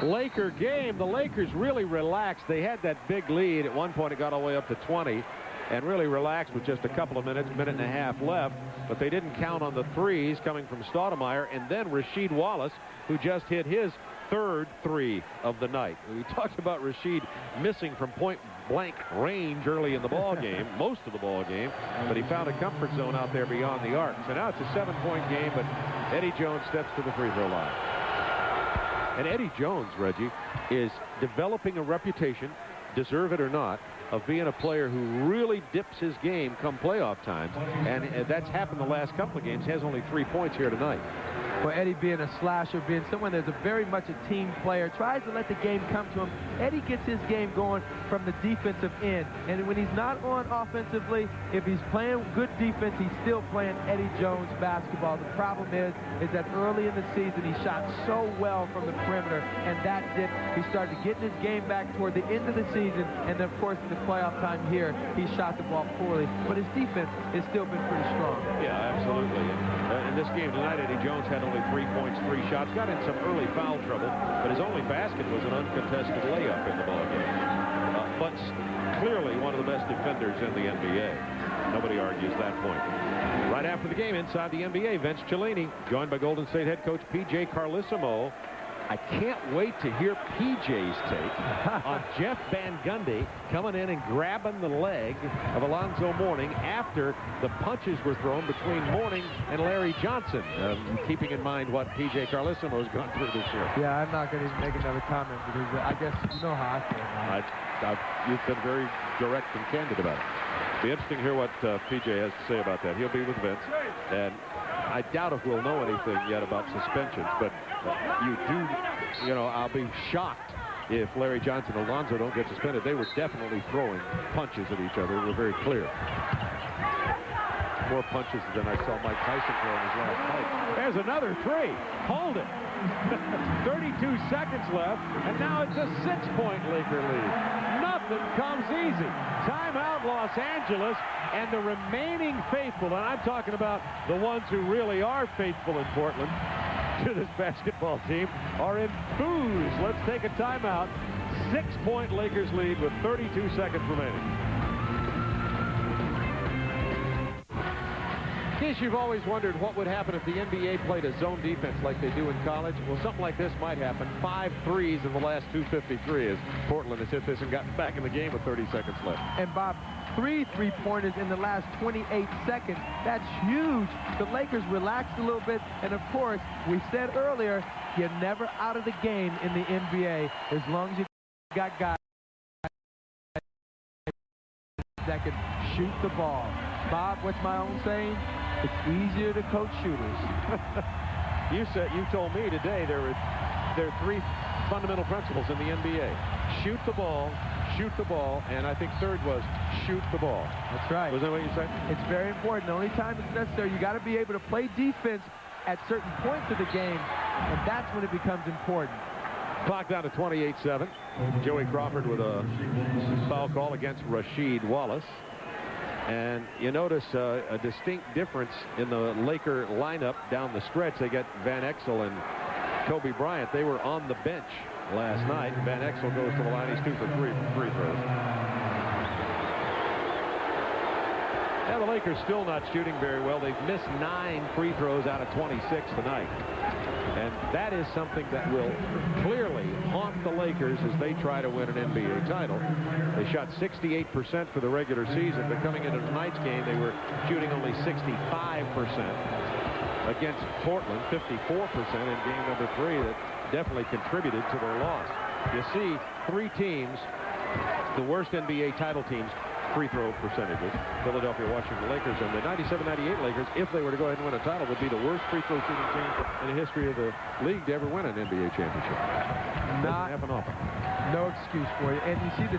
Laker game. The Lakers really relaxed. They had that big lead. At one point, it got all the way up to 20 and really relaxed with just a couple of minutes, minute and a half left. But they didn't count on the threes coming from Stoudemire. And then Rasheed Wallace, who just hit his third three of the night. We talked about Rasheed missing from point-blank range early in the ball game, most of the ball game, but he found a comfort zone out there beyond the arc. So now it's a 7-point game, but Eddie Jones steps to the free throw line. And Eddie Jones, Reggie, is developing a reputation, deserve it or not, of being a player who really dips his game come playoff times. And that's happened the last couple of games. He has only 3 points here tonight. Well, Eddie being a slasher, being someone that's very much a team player, tries to let the game come to him. Eddie gets his game going from the defensive end. And when he's not on offensively, if he's playing good defense, he's still playing Eddie Jones basketball. The problem is that early in the season, he shot so well from the perimeter, and that did. He started getting his game back toward the end of the season, and then, of course, in the playoff time here, he shot the ball poorly. But his defense has still been pretty strong. Yeah, absolutely. In this game tonight, Eddie Jones had only 3 points, 3 shots, got in some early foul trouble, but his only basket was an uncontested layup in the ballgame. But clearly one of the best defenders in the NBA. Nobody argues that point. Right after the game, inside the NBA, Vince Cellini, joined by Golden State head coach P.J. Carlesimo. I can't wait to hear PJ's take on Jeff Van Gundy coming in and grabbing the leg of Alonzo Mourning after the punches were thrown between Mourning and Larry Johnson, keeping in mind what P.J. Carlesimo has gone through this year. Yeah, I'm not going to even make another comment because I guess you know how I feel. You've been very direct and candid about it. Be interesting to hear what P.J. has to say about that. He'll be with Vince, and I doubt if we'll know anything yet about suspensions, but I'll be shocked if Larry Johnson and Alonzo don't get suspended. They were definitely throwing punches at each other. We're very clear. More punches than I saw Mike Tyson throw in his last fight. There's another three. Hold it. 32 seconds left, and now it's a 6-point Laker lead. Nothing comes easy. Timeout, Los Angeles, and the remaining faithful, and I'm talking about the ones who really are faithful in Portland to this basketball team, are enthused. Let's take a timeout. 6-point Lakers lead with 32 seconds remaining. In case you've always wondered what would happen if the NBA played a zone defense like they do in college, well, something like this might happen. 5 threes in the last 2:53 as Portland has hit this and gotten back in the game with 30 seconds left. And Bob, 3 3-pointers in the last 28 seconds. That's huge. The Lakers relaxed a little bit, and of course, we said earlier, you're never out of the game in the NBA as long as you got guys that can shoot the ball. Bob, what's my own saying? It's easier to coach shooters. You told me today there are 3 fundamental principles in the NBA. Shoot the ball, and I think third was shoot the ball. That's right. Was that what you said? It's very important. The only time it's necessary, you got to be able to play defense at certain points of the game, and that's when it becomes important. Clock down to 28-7. Joey Crawford with a foul call against Rasheed Wallace. And you notice a distinct difference in the Laker lineup down the stretch. They got Van Exel and Kobe Bryant. They were on the bench last night. Van Exel goes to the line. He's 2 for 3 from free throws. Now the Lakers still not shooting very well. They've missed 9 free throws out of 26 tonight. And that is something that will clearly haunt the Lakers as they try to win an NBA title. They shot 68% for the regular season, but coming into tonight's game, they were shooting only 65% against Portland, 54% in game number 3. That definitely contributed to their loss. You see 3 teams, the worst NBA title teams, free throw percentages. Philadelphia, Washington Lakers, and the 97-98 Lakers, if they were to go ahead and win a title, would be the worst free throw shooting team in the history of the league to ever win an NBA championship. Doesn't happen often. No excuse for you. And you see the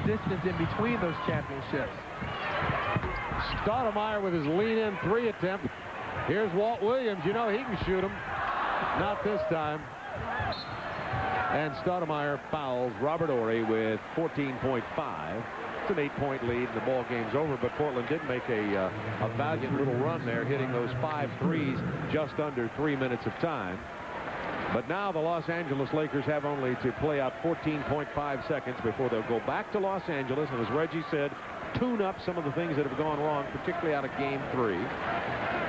distance in between those championships. Stoudemire with his lean-in 3 attempt. Here's Walt Williams. You know he can shoot them. Not this time. And Stoudemire fouls Robert Horry with 14.5. It's an 8-point lead, and the ball game's over. But Portland did make a valiant little run there, hitting those 5 threes just under 3 minutes of time. But now the Los Angeles Lakers have only to play out 14.5 seconds before they'll go back to Los Angeles, and as Reggie said, tune up some of the things that have gone wrong, particularly out of Game 3,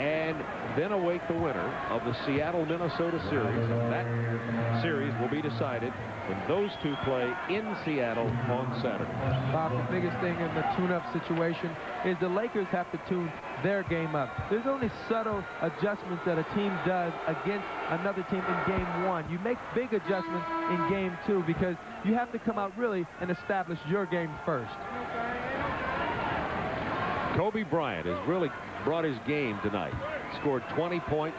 and then await the winner of the Seattle-Minnesota series. That series will be decided when those two play in Seattle on Saturday. Bob, the biggest thing in the tune-up situation is the Lakers have to tune their game up. There's only subtle adjustments that a team does against another team in Game 1. You make big adjustments in Game 2 because you have to come out really and establish your game first. Kobe Bryant has really brought his game tonight. Scored 20 points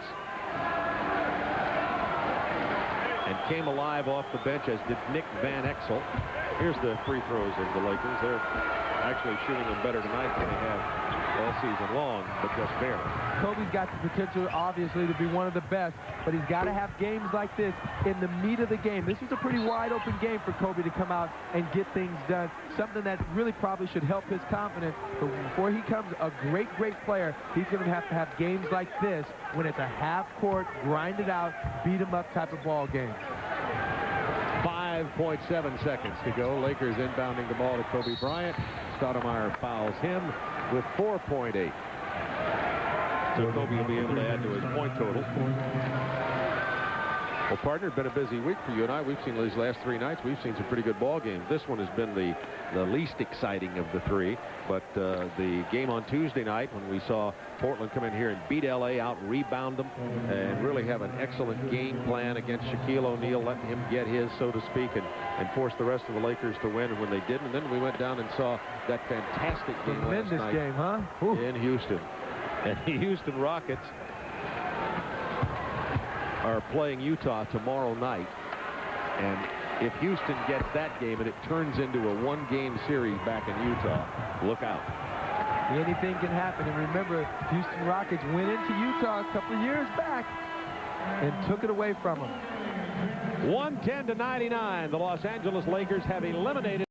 and came alive off the bench, as did Nick Van Exel. Here's the free throws of the Lakers. They're actually shooting them better tonight than they have all season long, but just barely. Kobe's got the potential, obviously, to be one of the best, but he's got to have games like this in the meat of the game. This was a pretty wide-open game for Kobe to come out and get things done, something that really probably should help his confidence. But before he becomes a great, great player, he's going to have games like this when it's a half-court, grind-it-out, beat-em-up type of ball game. 5.7 seconds to go. Lakers inbounding the ball to Kobe Bryant. Stoudemire fouls him with 4.8. So Kobe will be able to add to his point total. Well, partner, it's been a busy week for you and I. We've seen these last 3 nights. We've seen some pretty good ball games. This one has been the least exciting of the 3. But the game on Tuesday night, when we saw Portland come in here and beat L.A., out-rebound them, and really have an excellent game plan against Shaquille O'Neal, letting him get his, so to speak, and force the rest of the Lakers to win. And when they didn't, and then we went down and saw that fantastic game last night game, huh? in Houston. And the Houston Rockets are playing Utah tomorrow night, and if Houston gets that game and it turns into a 1-game series back in Utah, look out. Anything can happen. And remember, Houston Rockets went into Utah a couple of years back and took it away from them. 110-99. The Los Angeles Lakers have eliminated